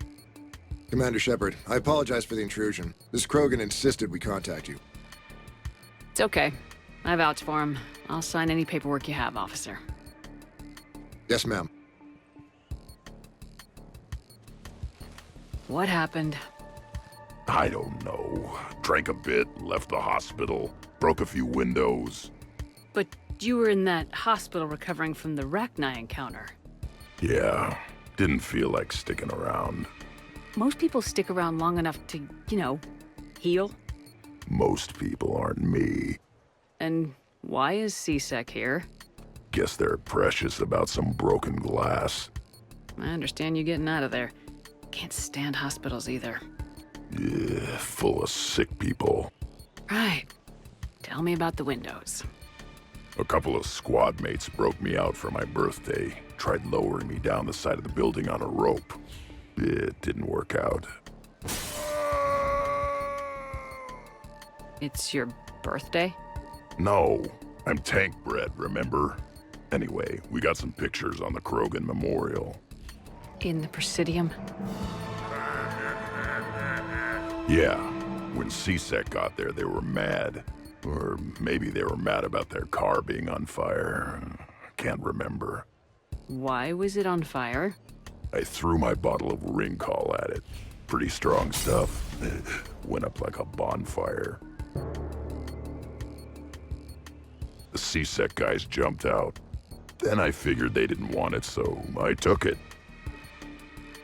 [SPEAKER 4] Commander Shepard, I apologize for the intrusion. This Krogan insisted we contact you.
[SPEAKER 8] It's okay. I vouch for him. I'll sign any paperwork you have, officer.
[SPEAKER 4] Yes, ma'am.
[SPEAKER 8] What happened?
[SPEAKER 10] I don't know. Drank a bit, left the hospital, broke a few windows.
[SPEAKER 8] But you were in that hospital recovering from the Rachni encounter.
[SPEAKER 10] Yeah, didn't feel like sticking around.
[SPEAKER 8] Most people stick around long enough to, you know, heal.
[SPEAKER 10] Most people aren't me.
[SPEAKER 8] And why is C-Sec here?
[SPEAKER 10] Guess they're precious about some broken glass.
[SPEAKER 8] I understand you getting out of there. Can't stand hospitals either.
[SPEAKER 10] Yeah, full of sick people.
[SPEAKER 8] Right. Tell me about the windows.
[SPEAKER 10] A couple of squad mates broke me out for my birthday. Tried lowering me down the side of the building on a rope. It didn't work out.
[SPEAKER 8] It's your birthday?
[SPEAKER 10] No, I'm tank bred, remember? Anyway, we got some pictures on the Krogan Memorial.
[SPEAKER 8] In the Presidium?
[SPEAKER 10] Yeah, when C-Sec got there, they were mad. Or maybe they were mad about their car being on fire. Can't remember.
[SPEAKER 8] Why was it on fire?
[SPEAKER 10] I threw my bottle of ring call at it. Pretty strong stuff. Went up like a bonfire. The C-Sec guys jumped out. Then I figured they didn't want it, so I took it.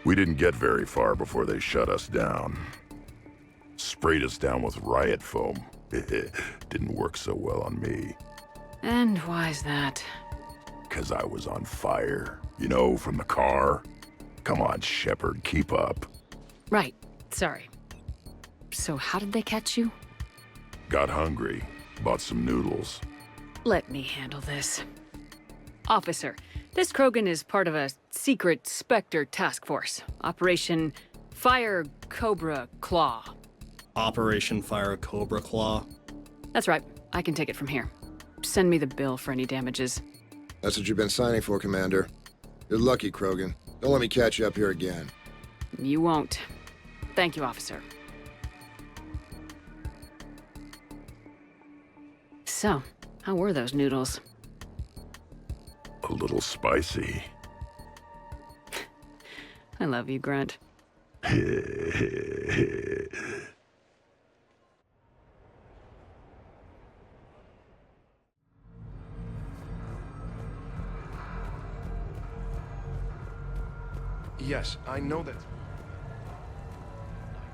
[SPEAKER 13] We didn't get very far before they shut us down. Sprayed us down with riot foam. Didn't work so well on me.
[SPEAKER 8] And why's that?
[SPEAKER 13] 'Cause I was on fire. You know, from the car. Come on, Shepard, keep up.
[SPEAKER 8] Right. Sorry. So how did they catch you?
[SPEAKER 13] Got hungry. Bought some noodles.
[SPEAKER 8] Let me handle this. Officer, this Krogan is part of a secret Spectre task force. Operation Fire Cobra Claw.
[SPEAKER 18] Operation Fire Cobra Claw?
[SPEAKER 8] That's right. I can take it from here. Send me the bill for any damages.
[SPEAKER 4] That's what you've been signing for, Commander. You're lucky, Krogan. Don't let me catch you up here again.
[SPEAKER 8] You won't. Thank you, officer. So, how were those noodles?
[SPEAKER 13] A little spicy.
[SPEAKER 8] I love you, Grunt.
[SPEAKER 10] Yes, I know that. It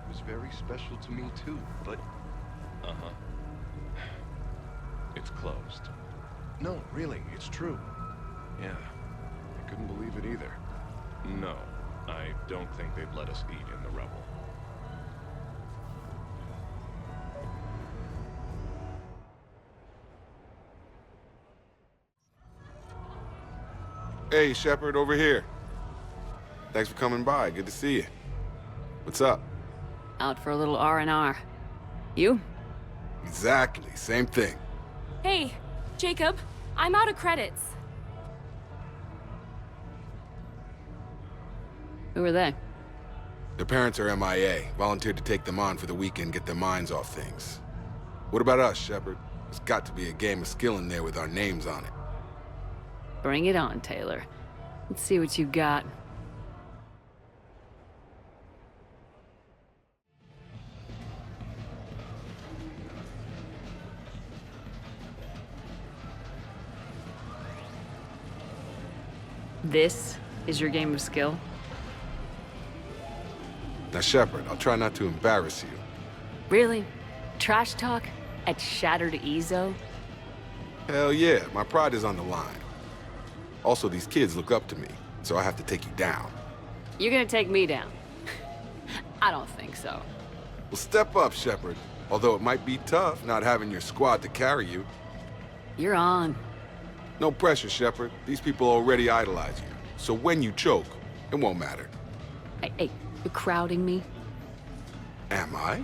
[SPEAKER 10] was very special to me too, but... Uh-huh. It's closed. No, really, it's true. Yeah, I couldn't believe it either. No, I don't think they'd let us eat in the Rebel.
[SPEAKER 19] Hey, Shepard, over here. Thanks for coming by. Good to see you. What's up?
[SPEAKER 8] Out for a little R&R. You?
[SPEAKER 19] Exactly. Same thing.
[SPEAKER 11] Hey, Jacob, I'm out of credits.
[SPEAKER 8] Who are they?
[SPEAKER 19] Their parents are MIA. Volunteered to take them on for the weekend, get their minds off things. What about us, Shepard? There's got to be a game of skill in there with our names on it.
[SPEAKER 8] Bring it on, Taylor. Let's see what you got. This is your game of skill?
[SPEAKER 19] Now, Shepard, I'll try not to embarrass you.
[SPEAKER 8] Really? Trash talk? At Shattered Ezo?
[SPEAKER 19] Hell yeah, my pride is on the line. Also, these kids look up to me, so I have to take you down.
[SPEAKER 8] You're gonna take me down? I don't think so.
[SPEAKER 19] Well, step up, Shepard. Although it might be tough not having your squad to carry you.
[SPEAKER 8] You're on.
[SPEAKER 19] No pressure, Shepard. These people already idolize you. So when you choke, it won't matter.
[SPEAKER 8] Hey, you're crowding me?
[SPEAKER 19] Am I?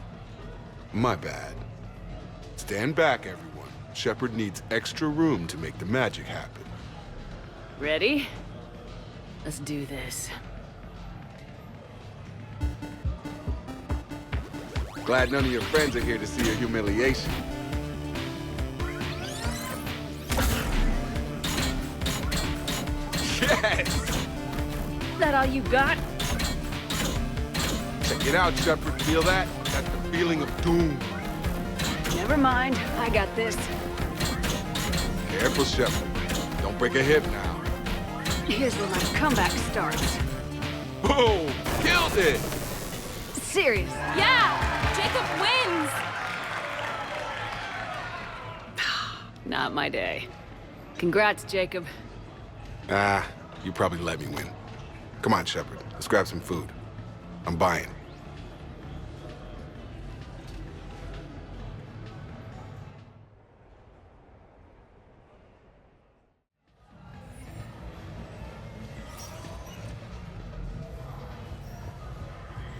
[SPEAKER 19] My bad. Stand back, everyone. Shepard needs extra room to make the magic happen.
[SPEAKER 8] Ready? Let's do this.
[SPEAKER 19] Glad none of your friends are here to see your humiliation. Yes!
[SPEAKER 8] That all you got?
[SPEAKER 19] Check it out, Shepard. Feel that? That's the feeling of doom.
[SPEAKER 8] Never mind. I got this.
[SPEAKER 19] Careful, Shepard. Don't break a hip now.
[SPEAKER 8] Here's where my comeback starts.
[SPEAKER 19] Boom! Killed it!
[SPEAKER 8] Serious.
[SPEAKER 11] Yeah! Jacob wins!
[SPEAKER 8] Not my day. Congrats, Jacob.
[SPEAKER 19] Ah, you probably let me win. Come on, Shepard. Let's grab some food. I'm buying.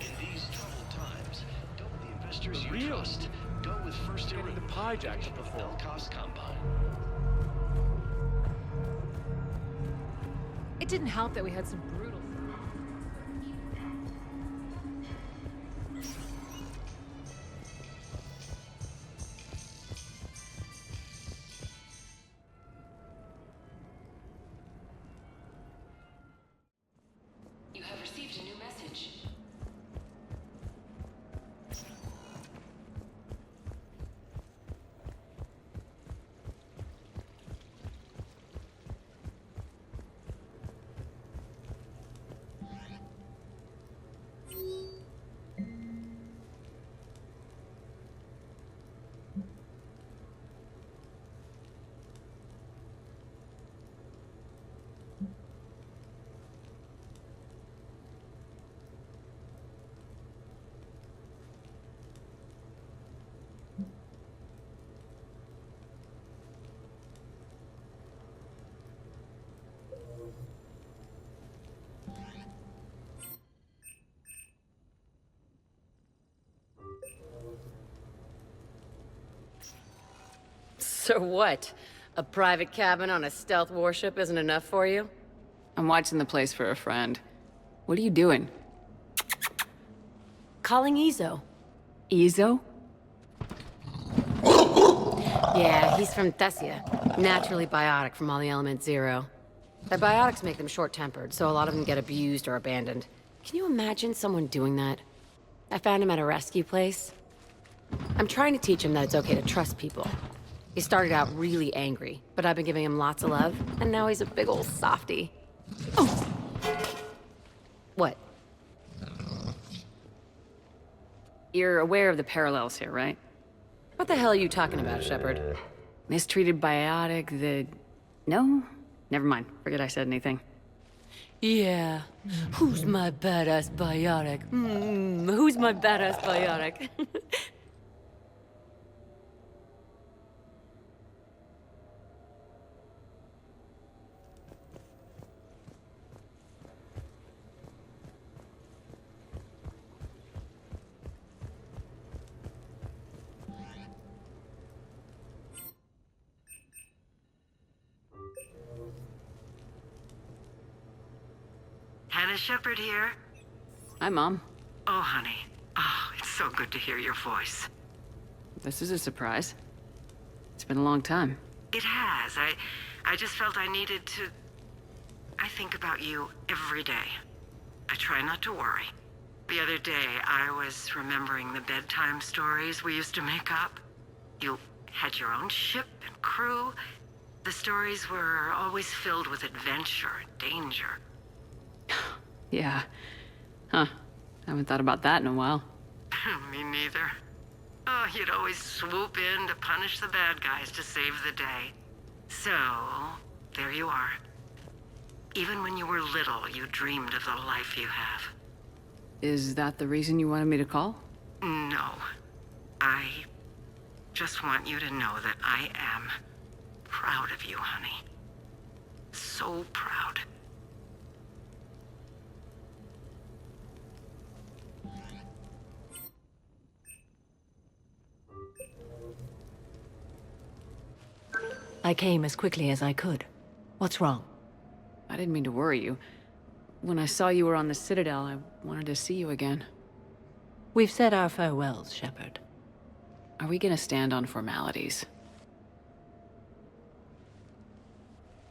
[SPEAKER 20] In these troubled times, go with the investors you trust. Go with First Getting the pie jacked up before. Belcost Combine.
[SPEAKER 25] It didn't help that we had some brutal...
[SPEAKER 22] You have received a new message.
[SPEAKER 23] So what? A private cabin on a stealth warship isn't enough for you?
[SPEAKER 8] I'm watching the place for a friend. What are you doing?
[SPEAKER 23] Calling Izo.
[SPEAKER 8] Izo?
[SPEAKER 23] Yeah, he's from Thessia. Naturally biotic from all the element zero. Their biotics make them short-tempered, so a lot of them get abused or abandoned. Can you imagine someone doing that? I found him at a rescue place. I'm trying to teach him that it's okay to trust people. He started out really angry, but I've been giving him lots of love, and now he's a big old softie. Oh! What?
[SPEAKER 8] You're aware of the parallels here, right?
[SPEAKER 23] What the hell are you talking about, Shepard?
[SPEAKER 8] Mistreated biotic, the... No? Never mind. Forget I said anything.
[SPEAKER 23] Yeah. Who's my badass biotic? Who's my badass biotic?
[SPEAKER 1] Hannah Shepard here.
[SPEAKER 8] Hi, Mom.
[SPEAKER 1] Oh, honey. Oh, it's so good to hear your voice.
[SPEAKER 8] This is a surprise. It's been a long time.
[SPEAKER 1] It has. I just felt I needed to... I think about you every day. I try not to worry. The other day, I was remembering the bedtime stories we used to make up. You had your own ship and crew. The stories were always filled with adventure and danger.
[SPEAKER 8] Yeah. Huh. Haven't thought about that in a while.
[SPEAKER 1] Me neither. Oh, you'd always swoop in to punish the bad guys to save the day. So, there you are. Even when you were little, you dreamed of the life you have.
[SPEAKER 8] Is that the reason you wanted me to call?
[SPEAKER 1] No. I just want you to know that I am proud of you, honey. So proud.
[SPEAKER 5] I came as quickly as I could. What's wrong?
[SPEAKER 8] I didn't mean to worry you. When I saw you were on the Citadel, I wanted to see you again.
[SPEAKER 5] We've said our farewells, Shepard.
[SPEAKER 8] Are we gonna stand on formalities?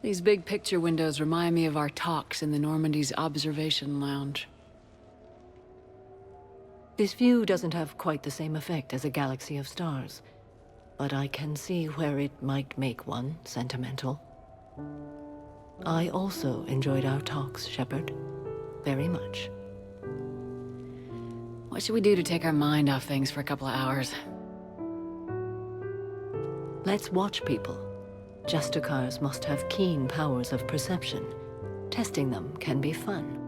[SPEAKER 8] These big picture windows remind me of our talks in the Normandy's observation lounge.
[SPEAKER 5] This view doesn't have quite the same effect as a galaxy of stars, but I can see where it might make one sentimental. I also enjoyed our talks, Shepard. Very much.
[SPEAKER 8] What should we do to take our mind off things for a couple of hours?
[SPEAKER 5] Let's watch people. Justicars must have keen powers of perception. Testing them can be fun.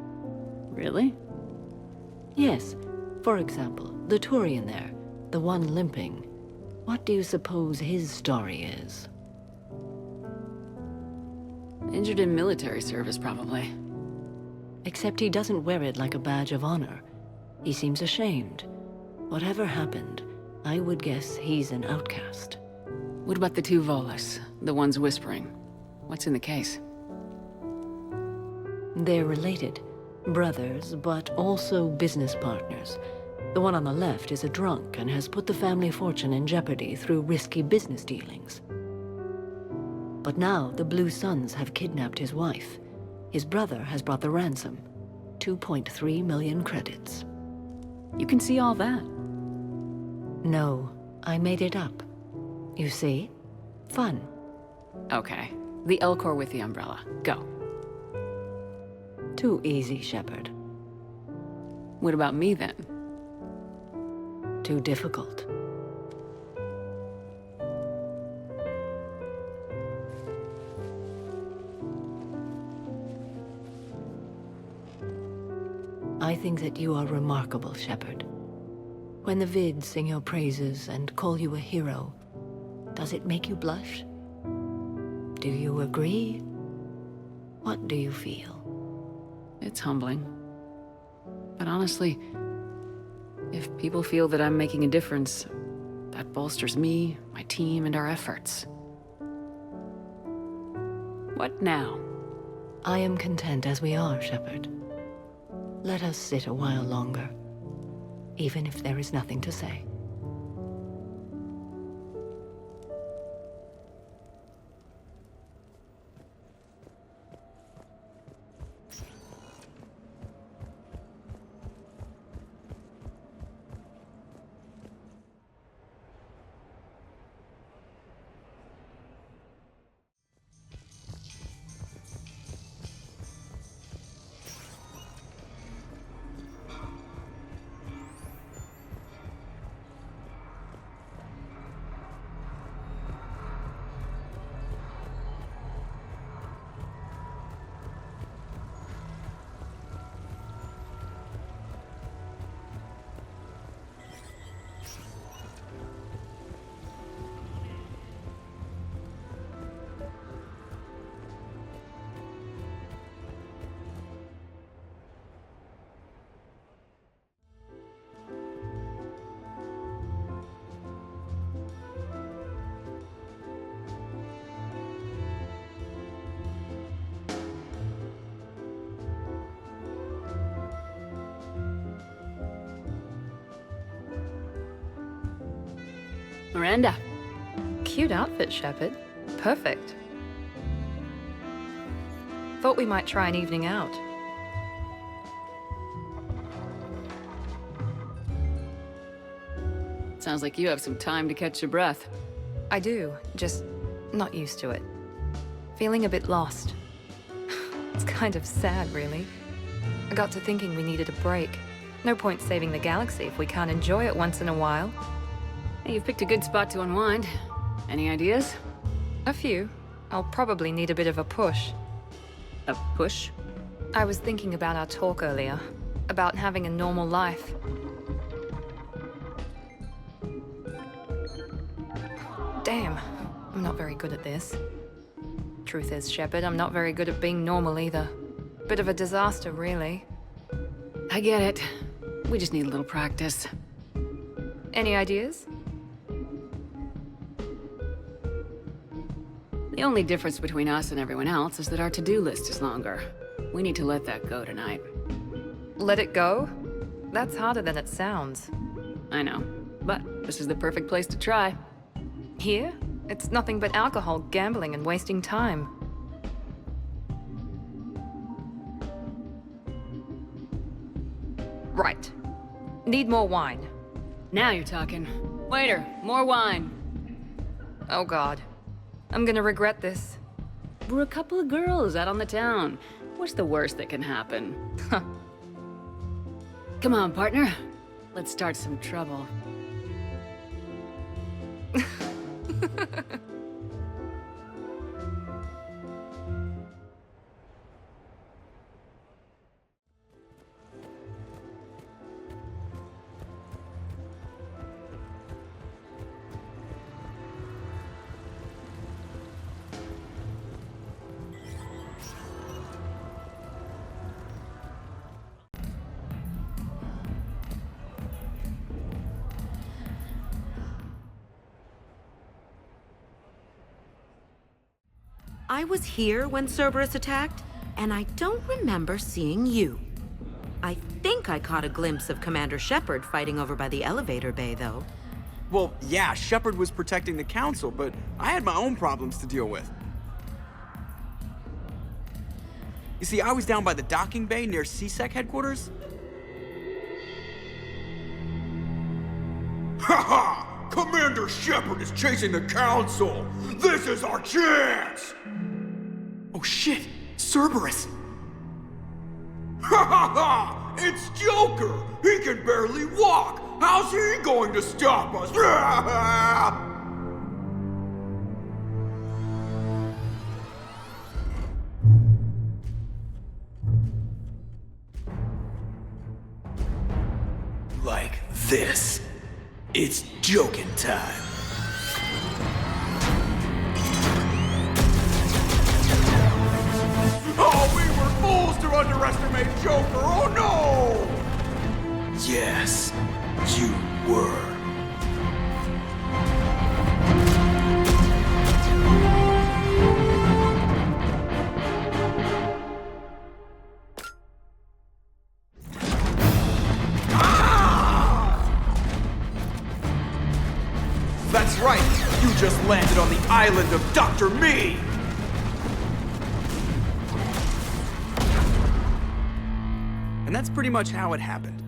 [SPEAKER 8] Really?
[SPEAKER 5] Yes. For example, the Turian there, the one limping. What do you suppose his story is?
[SPEAKER 8] Injured in military service, probably.
[SPEAKER 5] Except he doesn't wear it like a badge of honor. He seems ashamed. Whatever happened, I would guess he's an outcast.
[SPEAKER 8] What about the two Volus? The ones whispering? What's in the case?
[SPEAKER 5] They're related. Brothers, but also business partners. The one on the left is a drunk and has put the family fortune in jeopardy through risky business dealings. But now the Blue Suns have kidnapped his wife. His brother has brought the ransom. 2.3 million credits.
[SPEAKER 8] You can see all that?
[SPEAKER 5] No, I made it up. You see? Fun.
[SPEAKER 8] Okay. The Elcor with the umbrella. Go.
[SPEAKER 5] Too easy, Shepard.
[SPEAKER 8] What about me, then?
[SPEAKER 5] Too difficult. I think that you are remarkable, Shepard. When the Vids sing your praises and call you a hero, does it make you blush? Do you agree? What do you feel?
[SPEAKER 8] It's humbling. But honestly, if people feel that I'm making a difference, that bolsters me, my team, and our efforts. What now?
[SPEAKER 5] I am content as we are, Shepard. Let us sit a while longer, even if there is nothing to say.
[SPEAKER 8] Miranda.
[SPEAKER 25] Cute outfit, Shepard. Perfect. Thought we might try an evening out.
[SPEAKER 8] Sounds like you have some time to catch your breath.
[SPEAKER 25] I do, just not used to it. Feeling a bit lost. It's kind of sad, really. I got to thinking we needed a break. No point saving the galaxy if we can't enjoy it once in a while.
[SPEAKER 8] Hey, you've picked a good spot to unwind. Any ideas?
[SPEAKER 25] A few. I'll probably need a bit of a push.
[SPEAKER 8] A push?
[SPEAKER 25] I was thinking about our talk earlier. About having a normal life. Damn, I'm not very good at this. Truth is, Shepard, I'm not very good at being normal either. Bit of a disaster, really.
[SPEAKER 8] I get it. We just need a little practice.
[SPEAKER 25] Any ideas?
[SPEAKER 8] The only difference between us and everyone else is that our to-do list is longer. We need to let that go tonight.
[SPEAKER 25] Let it go? That's harder than it sounds.
[SPEAKER 8] I know, but this is the perfect place to try.
[SPEAKER 25] Here? It's nothing but alcohol, gambling, and wasting time. Right. Need more wine.
[SPEAKER 8] Now you're talking. Waiter, more wine.
[SPEAKER 25] Oh God. I'm gonna regret this.
[SPEAKER 8] We're a couple of girls out on the town. What's the worst that can happen? Come on, partner. Let's start some trouble.
[SPEAKER 7] I was here when Cerberus attacked, and I don't remember seeing you. I think I caught a glimpse of Commander Shepard fighting over by the elevator bay, though.
[SPEAKER 17] Well, yeah, Shepard was protecting the Council, but I had my own problems to deal with. You see, I was down by the docking bay near CSEC headquarters.
[SPEAKER 12] Ha-ha! Commander Shepard is chasing the Council! This is our chance!
[SPEAKER 17] Oh shit! Cerberus!
[SPEAKER 12] Ha-ha-ha! It's Joker! He can barely walk! How's he going to stop us?
[SPEAKER 15] Like this. It's joking time.
[SPEAKER 12] Oh, we were fools to underestimate Joker! Oh no!
[SPEAKER 15] Yes, you were.
[SPEAKER 12] island of Dr. Me!
[SPEAKER 17] And that's pretty much how it happened.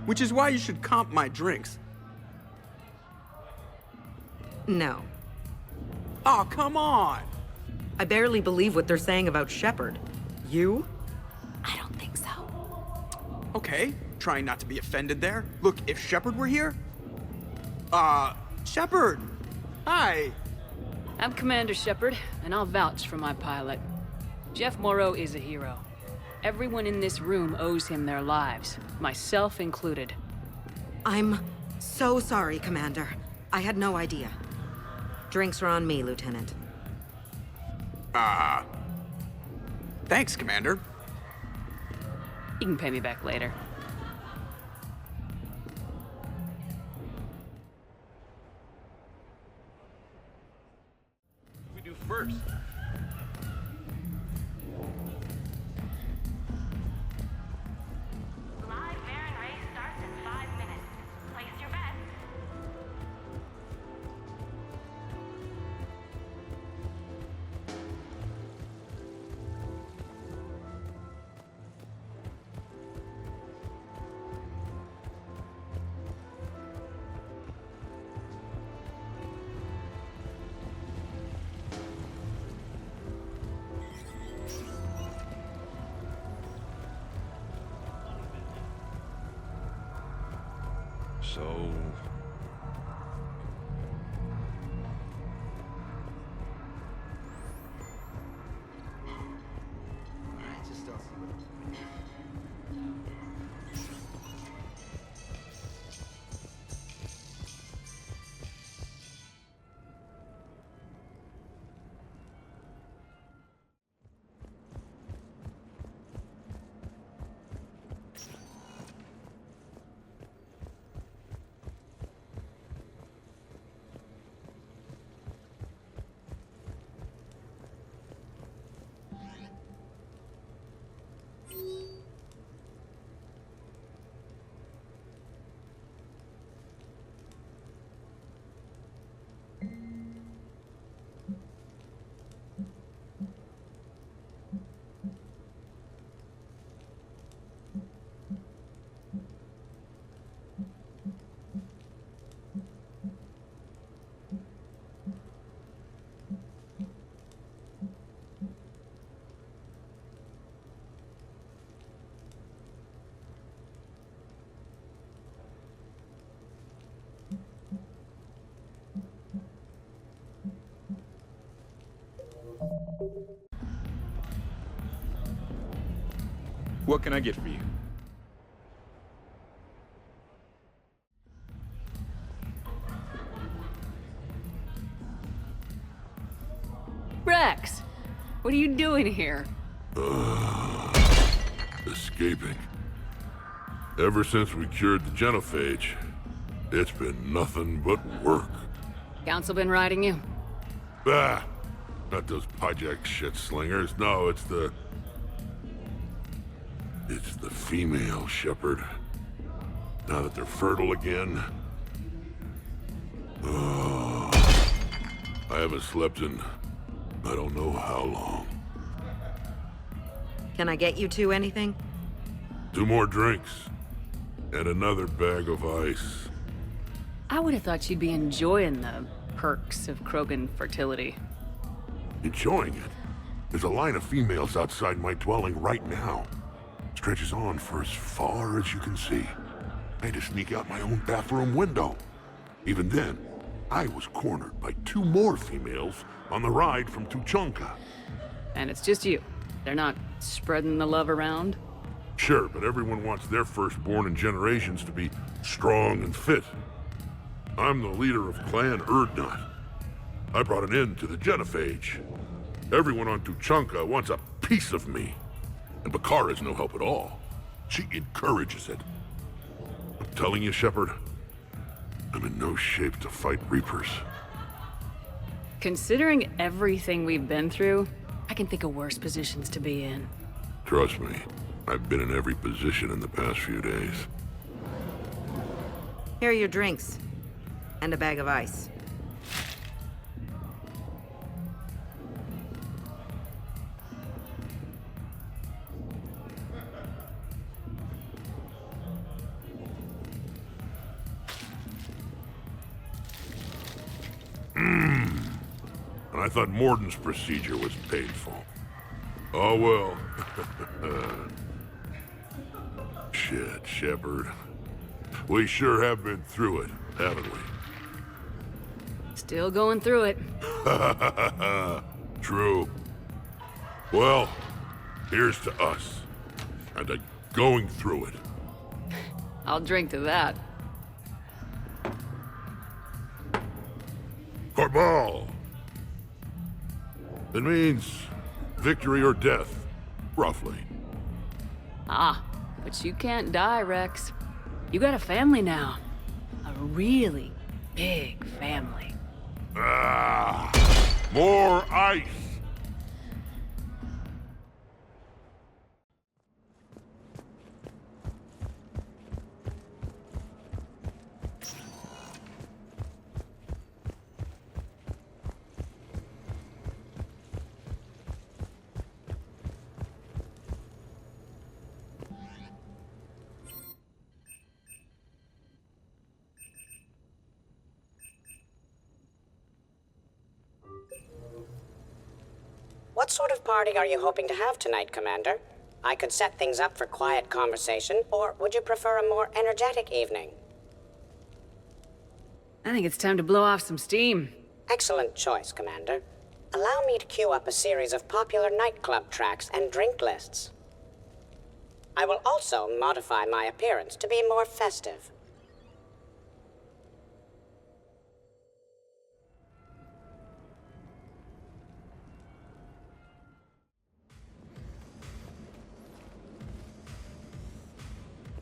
[SPEAKER 17] Which is why you should comp my drinks.
[SPEAKER 7] No.
[SPEAKER 17] Oh, come on!
[SPEAKER 7] I barely believe what they're saying about Shepard. You?
[SPEAKER 23] I don't think so.
[SPEAKER 17] Okay, trying not to be offended there. Look, if Shepard were here... Shepard! Hi!
[SPEAKER 8] I'm Commander Shepard, and I'll vouch for my pilot. Jeff Moreau is a hero. Everyone in this room owes him their lives, myself included.
[SPEAKER 7] I'm so sorry, Commander. I had no idea. Drinks are on me, Lieutenant.
[SPEAKER 17] Thanks, Commander.
[SPEAKER 8] You can pay me back later.
[SPEAKER 2] What do we do first?
[SPEAKER 11] Live Baron race starts in 5 minutes. Place your bets.
[SPEAKER 10] So...
[SPEAKER 2] What can I get for you?
[SPEAKER 8] Rex! What are you doing here?
[SPEAKER 13] Escaping. Ever since we cured the genophage, it's been nothing but work.
[SPEAKER 8] Council been riding you?
[SPEAKER 13] Ah! Not those hijack shit slingers. No, it's the female Shepard. Now that they're fertile again. Oh, I haven't slept in I don't know how long.
[SPEAKER 7] Can I get you two anything?
[SPEAKER 13] 2 more drinks. And another bag of ice.
[SPEAKER 8] I would have thought you'd be enjoying the perks of Krogan fertility.
[SPEAKER 13] Enjoying it? There's a line of females outside my dwelling right now. Stretches on for as far as you can see. I had to sneak out my own bathroom window. Even then, I was cornered by 2 more females on the ride from Tuchanka.
[SPEAKER 8] And it's just you. They're not spreading the love around?
[SPEAKER 13] Sure, but everyone wants their firstborn in generations to be strong and fit. I'm the leader of Clan Urdnot. I brought an end to the genophage. Everyone on Tuchanka wants a piece of me. And Bakar is no help at all. She encourages it. I'm telling you, Shepard, I'm in no shape to fight Reapers.
[SPEAKER 8] Considering everything we've been through, I can think of worse positions to be in.
[SPEAKER 13] Trust me, I've been in every position in the past few days.
[SPEAKER 7] Here are your drinks. And a bag of ice.
[SPEAKER 13] I thought Morden's procedure was painful. Oh well. Shit, Shepard. We sure have been through it, haven't we?
[SPEAKER 8] Still going through it.
[SPEAKER 13] True. Well, here's to us. And to going through it.
[SPEAKER 8] I'll drink to that.
[SPEAKER 13] Cabal! It means victory or death, roughly.
[SPEAKER 8] Ah, but you can't die, Rex. You got a family now. A really big family.
[SPEAKER 13] Ah! More ice!
[SPEAKER 3] What sort of party are you hoping to have tonight, Commander? I could set things up for quiet conversation, or would you prefer a more energetic evening?
[SPEAKER 8] I think it's time to blow off some steam.
[SPEAKER 3] Excellent choice, Commander. Allow me to queue up a series of popular nightclub tracks and drink lists. I will also modify my appearance to be more festive.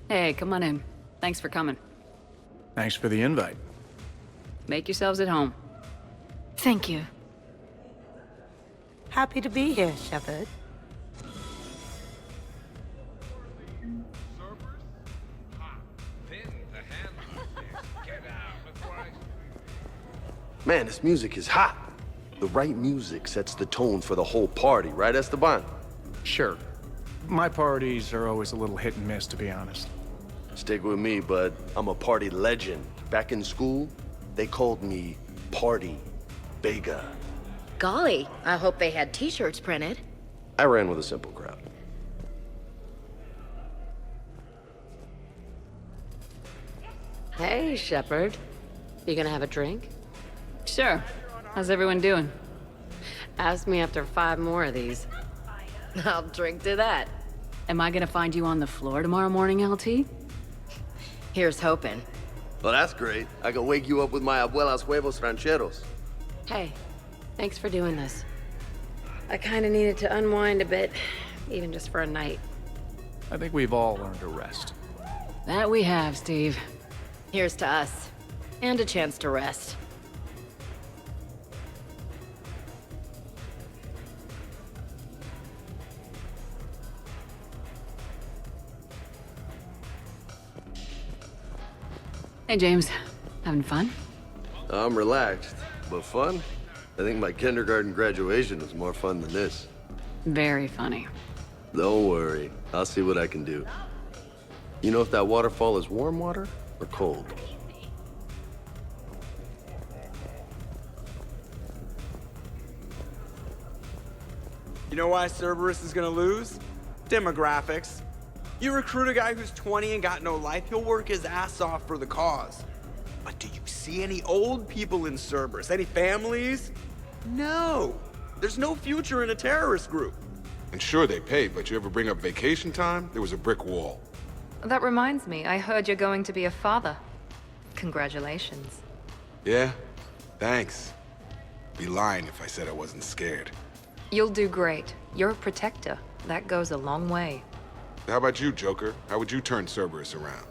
[SPEAKER 8] Hey, come on in. Thanks for coming.
[SPEAKER 6] Thanks for the invite.
[SPEAKER 8] Make yourselves at home.
[SPEAKER 5] Thank you.
[SPEAKER 9] Happy to be here, Shepard.
[SPEAKER 21] Man, this music is hot. The right music sets the tone for the whole party, right, Esteban?
[SPEAKER 6] Sure. My parties are always a little hit and miss, to be honest.
[SPEAKER 21] Stick with me, bud. I'm a party legend. Back in school, they called me Party Bega.
[SPEAKER 7] Golly, I hope they had t-shirts printed.
[SPEAKER 21] I ran with a simple crowd.
[SPEAKER 23] Hey, Shepard. You gonna have a drink?
[SPEAKER 8] Sure. How's everyone doing?
[SPEAKER 23] Ask me after 5 more of these. I'll drink to that.
[SPEAKER 8] Am I gonna find you on the floor tomorrow morning, LT?
[SPEAKER 23] Here's hoping.
[SPEAKER 21] Well, that's great. I can wake you up with my abuela's huevos rancheros.
[SPEAKER 23] Hey, thanks for doing this. I kinda needed to unwind a bit, even just for a night.
[SPEAKER 6] I think we've all learned to rest.
[SPEAKER 8] That we have, Steve.
[SPEAKER 23] Here's to us. And a chance to rest.
[SPEAKER 8] Hey, James. Having fun?
[SPEAKER 21] I'm relaxed, but fun? I think my kindergarten graduation was more fun than this.
[SPEAKER 8] Very funny.
[SPEAKER 21] Don't worry. I'll see what I can do. You know if that waterfall is warm water or cold?
[SPEAKER 17] You know why Cerberus is gonna lose? Demographics. You recruit a guy who's 20 and got no life, he'll work his ass off for the cause. But do you see any old people in Cerberus? Any families? No. There's no future in a terrorist group.
[SPEAKER 19] And sure, they paid, but you ever bring up vacation time, there was a brick wall.
[SPEAKER 25] That reminds me, I heard you're going to be a father. Congratulations.
[SPEAKER 19] Yeah? Thanks. Be lying if I said I wasn't scared.
[SPEAKER 25] You'll do great. You're a protector. That goes a long way.
[SPEAKER 19] How about you, Joker? How would you turn Cerberus around?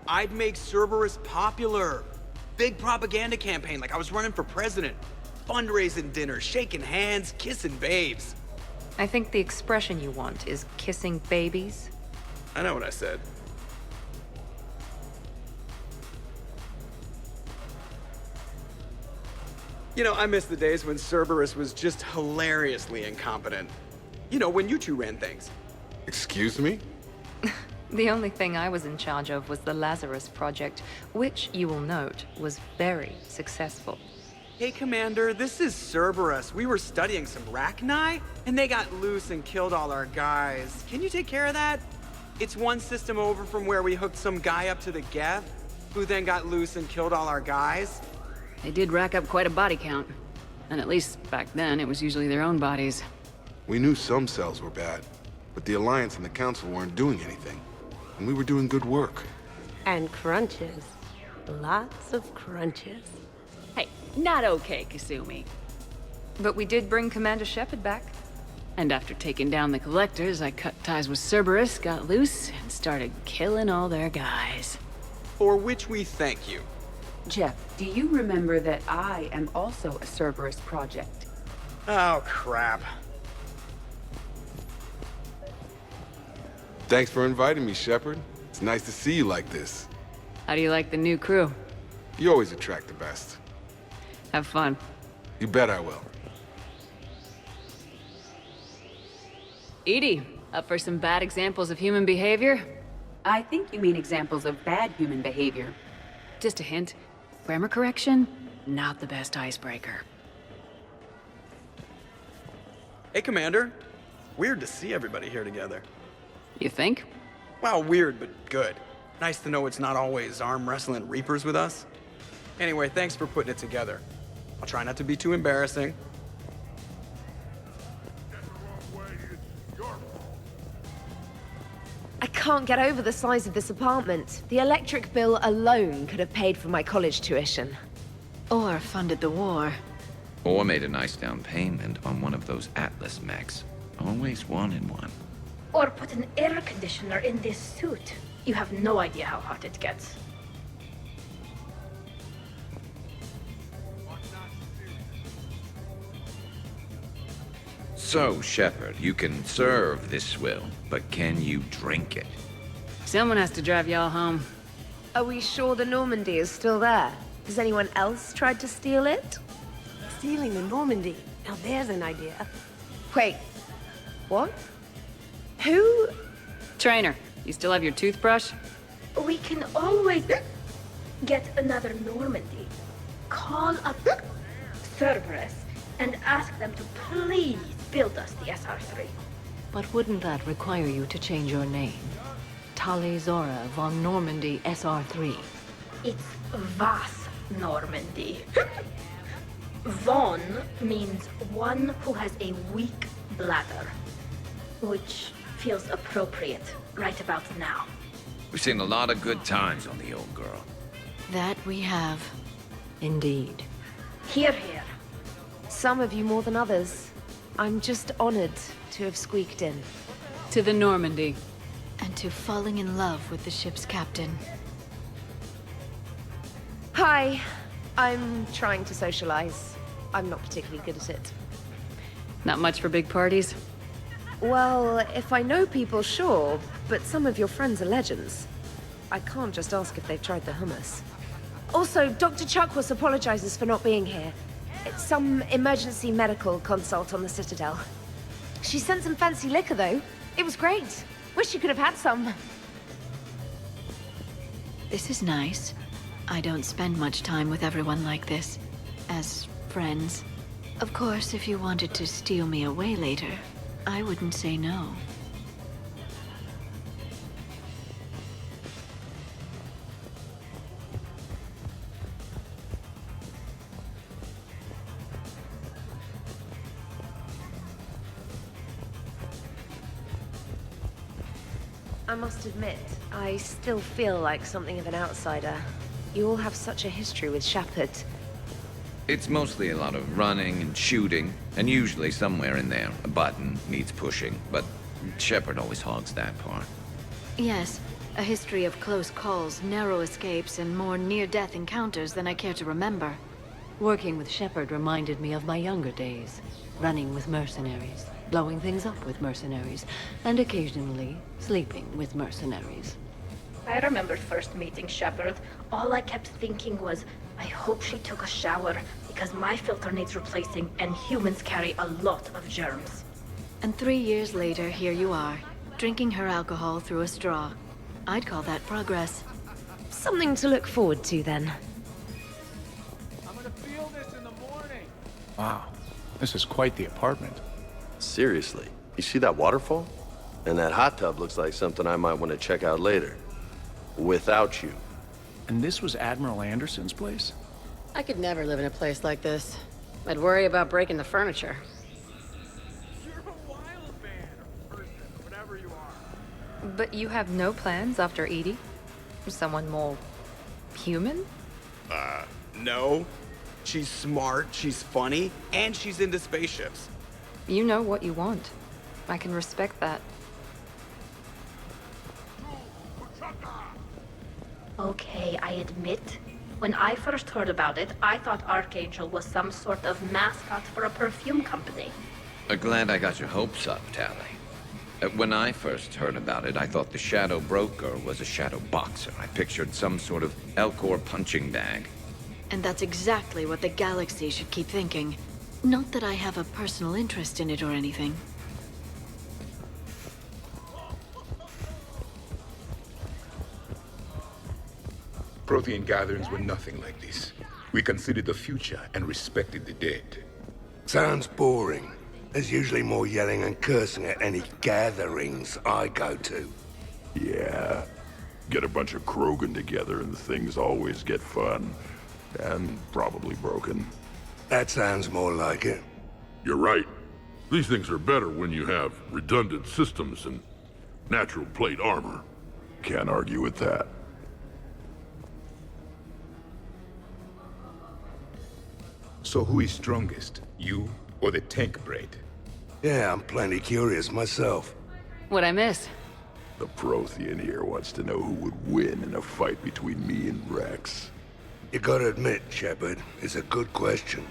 [SPEAKER 17] I'd make Cerberus popular. Big propaganda campaign like I was running for president. Fundraising dinners, shaking hands, kissing babes.
[SPEAKER 25] I think the expression you want is kissing babies.
[SPEAKER 17] I know what I said. You know, I miss the days when Cerberus was just hilariously incompetent. You know, when you two ran things.
[SPEAKER 19] Excuse me?
[SPEAKER 25] The only thing I was in charge of was the Lazarus Project, which, you will note, was very successful.
[SPEAKER 17] Hey, Commander, this is Cerberus. We were studying some Rachni, and they got loose and killed all our guys. Can you take care of that? It's one system over from where we hooked some guy up to the Geth, who then got loose and killed all our guys.
[SPEAKER 8] They did rack up quite a body count. And at least back then, it was usually their own bodies.
[SPEAKER 19] We knew some cells were bad, but the Alliance and the Council weren't doing anything. And we were doing good work.
[SPEAKER 9] And crunches. Lots of crunches.
[SPEAKER 8] Hey, not okay, Kasumi. But we did bring Commander Shepard back. And after taking down the Collectors, I cut ties with Cerberus, got loose, and started killing all their guys.
[SPEAKER 17] For which we thank you.
[SPEAKER 14] Jeff, do you remember that I am also a Cerberus project?
[SPEAKER 17] Oh, crap.
[SPEAKER 19] Thanks for inviting me, Shepard. It's nice to see you like this.
[SPEAKER 8] How do you like the new crew?
[SPEAKER 19] You always attract the best.
[SPEAKER 8] Have fun.
[SPEAKER 19] You bet I will.
[SPEAKER 8] Edie, up for some bad examples of human behavior?
[SPEAKER 14] I think you mean examples of bad human behavior.
[SPEAKER 8] Just a hint. Grammar correction, not the best icebreaker.
[SPEAKER 17] Hey, Commander. Weird to see everybody here together.
[SPEAKER 8] You think?
[SPEAKER 17] Well, weird, but good. Nice to know it's not always arm wrestling Reapers with us. Anyway, thanks for putting it together. I'll try not to be too embarrassing.
[SPEAKER 16] I can't get over the size of this apartment. The electric bill alone could have paid for my college tuition.
[SPEAKER 5] Or funded the war.
[SPEAKER 18] Or made a nice down payment on one of those Atlas mechs. Always wanted one.
[SPEAKER 24] Or put an air conditioner in this suit. You have no idea how hot it gets.
[SPEAKER 18] So, Shepard, you can serve this swill, but can you drink it?
[SPEAKER 8] Someone has to drive y'all home.
[SPEAKER 16] Are we sure the Normandy is still there? Has anyone else tried to steal it?
[SPEAKER 9] Stealing the Normandy. Now there's an idea.
[SPEAKER 16] Wait. What? Who?
[SPEAKER 8] Trainer, you still have your toothbrush?
[SPEAKER 24] We can always get another Normandy. Call up Cerberus and ask them to please build us the SR-3.
[SPEAKER 5] But wouldn't that require you to change your name? Tali Zora von Normandy SR-3.
[SPEAKER 24] It's Vas Normandy. Von means one who has a weak bladder, which feels appropriate right about now.
[SPEAKER 18] We've seen a lot of good times on the old girl.
[SPEAKER 5] That we have. Indeed.
[SPEAKER 24] Here, here.
[SPEAKER 16] Some of you more than others. I'm just honored to have squeaked in.
[SPEAKER 8] To the Normandy.
[SPEAKER 5] And to falling in love with the ship's captain.
[SPEAKER 16] Hi. I'm trying to socialize. I'm not particularly good at it.
[SPEAKER 8] Not much for big parties?
[SPEAKER 16] Well, if I know people, sure. But some of your friends are legends. I can't just ask if they've tried the hummus. Also, Dr. Chuckworth apologizes for not being here. It's some emergency medical consult on the Citadel. She sent some fancy liquor, though. It was great. Wish you could have had some.
[SPEAKER 5] This is nice. I don't spend much time with everyone like this. As friends. Of course, if you wanted to steal me away later, I wouldn't say no.
[SPEAKER 16] I must admit, I still feel like something of an outsider. You all have such a history with Shepard.
[SPEAKER 18] It's mostly a lot of running and shooting, and usually somewhere in there, a button needs pushing, but Shepard always hogs that part.
[SPEAKER 5] Yes, a history of close calls, narrow escapes, and more near-death encounters than I care to remember. Working with Shepard reminded me of my younger days. Running with mercenaries, blowing things up with mercenaries, and occasionally sleeping with mercenaries.
[SPEAKER 24] I remember first meeting Shepard. All I kept thinking was, I hope she took a shower, because my filter needs replacing, and humans carry a lot of germs.
[SPEAKER 5] And 3 years later, here you are, drinking her alcohol through a straw. I'd call that progress.
[SPEAKER 16] Something to look forward to, then.
[SPEAKER 12] I'm gonna feel this in the morning.
[SPEAKER 6] Wow, this is quite the apartment.
[SPEAKER 21] Seriously, you see that waterfall? And that hot tub looks like something I might want to check out later. Without you.
[SPEAKER 6] And this was Admiral Anderson's place?
[SPEAKER 23] I could never live in a place like this. I'd worry about breaking the furniture.
[SPEAKER 25] But you have no plans after Edie? Someone more human?
[SPEAKER 17] No. She's smart, she's funny, and she's into spaceships.
[SPEAKER 25] You know what you want. I can respect that.
[SPEAKER 24] Okay, I admit. When I first heard about it, I thought Archangel was some sort of mascot for a perfume company.
[SPEAKER 18] Glad I got your hopes up, Tally. When I first heard about it, I thought the Shadow Broker was a shadow boxer. I pictured some sort of Elcor punching bag.
[SPEAKER 5] And that's exactly what the galaxy should keep thinking. Not that I have a personal interest in it or anything.
[SPEAKER 2] Prothean gatherings were nothing like this. We considered the future and respected the dead.
[SPEAKER 1] Sounds boring. There's usually more yelling and cursing at any gatherings I go to.
[SPEAKER 13] Yeah. Get a bunch of Krogan together and things always get fun. And probably broken.
[SPEAKER 1] That sounds more like it.
[SPEAKER 13] You're right. These things are better when you have redundant systems and natural plate armor. Can't argue with that.
[SPEAKER 2] So who is strongest, you or the tank braid?
[SPEAKER 1] Yeah, I'm plenty curious myself.
[SPEAKER 25] What'd I miss?
[SPEAKER 13] The Prothean here wants to know who would win in a fight between me and Rex.
[SPEAKER 1] You gotta admit, Shepard, it's a good question.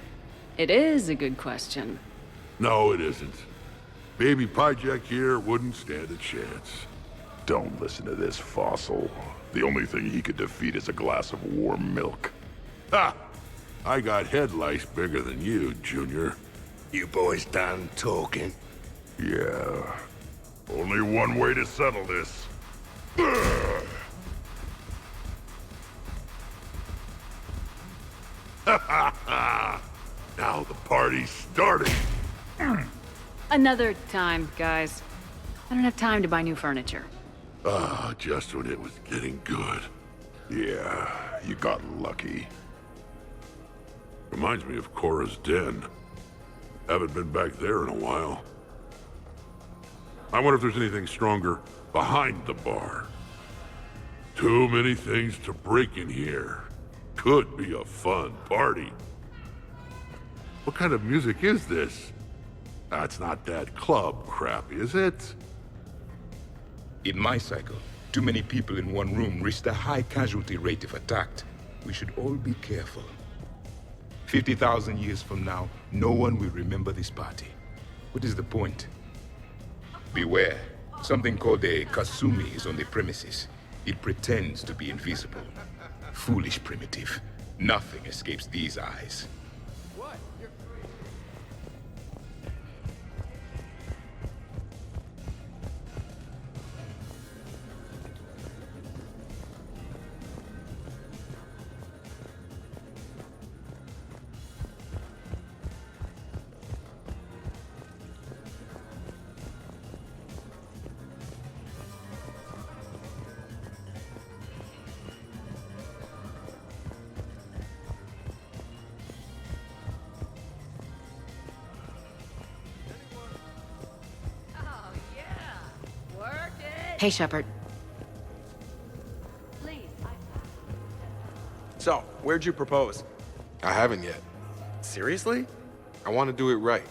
[SPEAKER 8] It is a good question.
[SPEAKER 13] No, it isn't. Baby Pyjak here wouldn't stand a chance. Don't listen to this fossil. The only thing he could defeat is a glass of warm milk. Ha! I got head lice bigger than you, Junior.
[SPEAKER 1] You boys done talking?
[SPEAKER 13] Yeah. Only one way to settle this. Now the party's starting.
[SPEAKER 8] Another time, guys. I don't have time to buy new furniture.
[SPEAKER 13] Just when it was getting good. Yeah, you got lucky. Reminds me of Cora's den. Haven't been back there in a while. I wonder if there's anything stronger behind the bar. Too many things to break in here. Could be a fun party. What kind of music is this? That's not that club crap, is it?
[SPEAKER 2] In my cycle, too many people in one room risked a high casualty rate if attacked. We should all be careful. 50,000 years from now, no one will remember this party. What is the point? Beware. Something called a Kasumi is on the premises. It pretends to be invisible. Foolish primitive. Nothing escapes these eyes.
[SPEAKER 7] Hey, Shepard.
[SPEAKER 17] So, where'd you propose?
[SPEAKER 19] I haven't yet.
[SPEAKER 17] Seriously?
[SPEAKER 19] I want to do it right.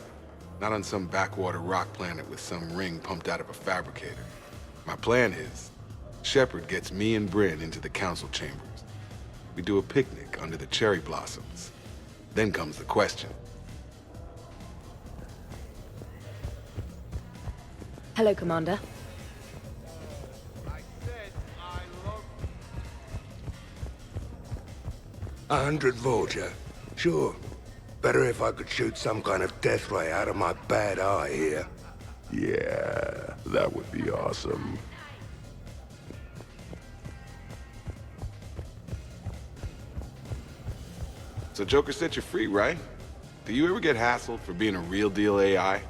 [SPEAKER 19] Not on some backwater rock planet with some ring pumped out of a fabricator. My plan is, Shepard gets me and Bryn into the council chambers. We do a picnic under the cherry blossoms. Then comes the question.
[SPEAKER 16] Hello, Commander.
[SPEAKER 1] 100 Vulture. Sure. Better if I could shoot some kind of death ray out of my bad eye here.
[SPEAKER 13] Yeah, that would be awesome.
[SPEAKER 19] So Joker set you free, right? Do you ever get hassled for being a real deal AI?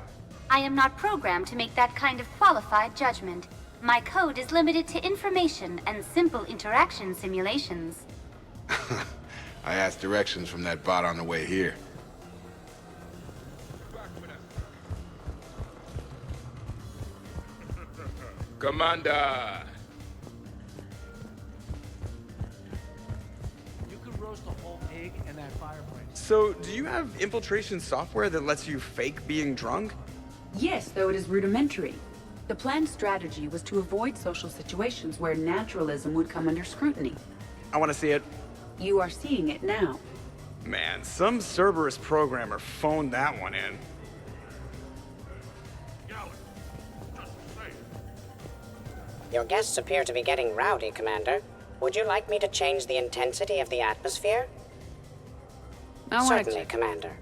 [SPEAKER 4] I am not programmed to make that kind of qualified judgment. My code is limited to information and simple interaction simulations.
[SPEAKER 19] I asked directions from that bot on the way here.
[SPEAKER 2] Commander!
[SPEAKER 6] You could roast a whole pig in that fireplace.
[SPEAKER 17] So, do you have infiltration software that lets you fake being drunk?
[SPEAKER 14] Yes, though it is rudimentary. The planned strategy was to avoid social situations where naturalism would come under scrutiny.
[SPEAKER 17] I want to see it.
[SPEAKER 14] You are seeing it now.
[SPEAKER 17] Man, some Cerberus programmer phoned that one in.
[SPEAKER 3] Your guests appear to be getting rowdy, Commander. Would you like me to change the intensity of the atmosphere?
[SPEAKER 8] I want
[SPEAKER 3] Certainly, Commander.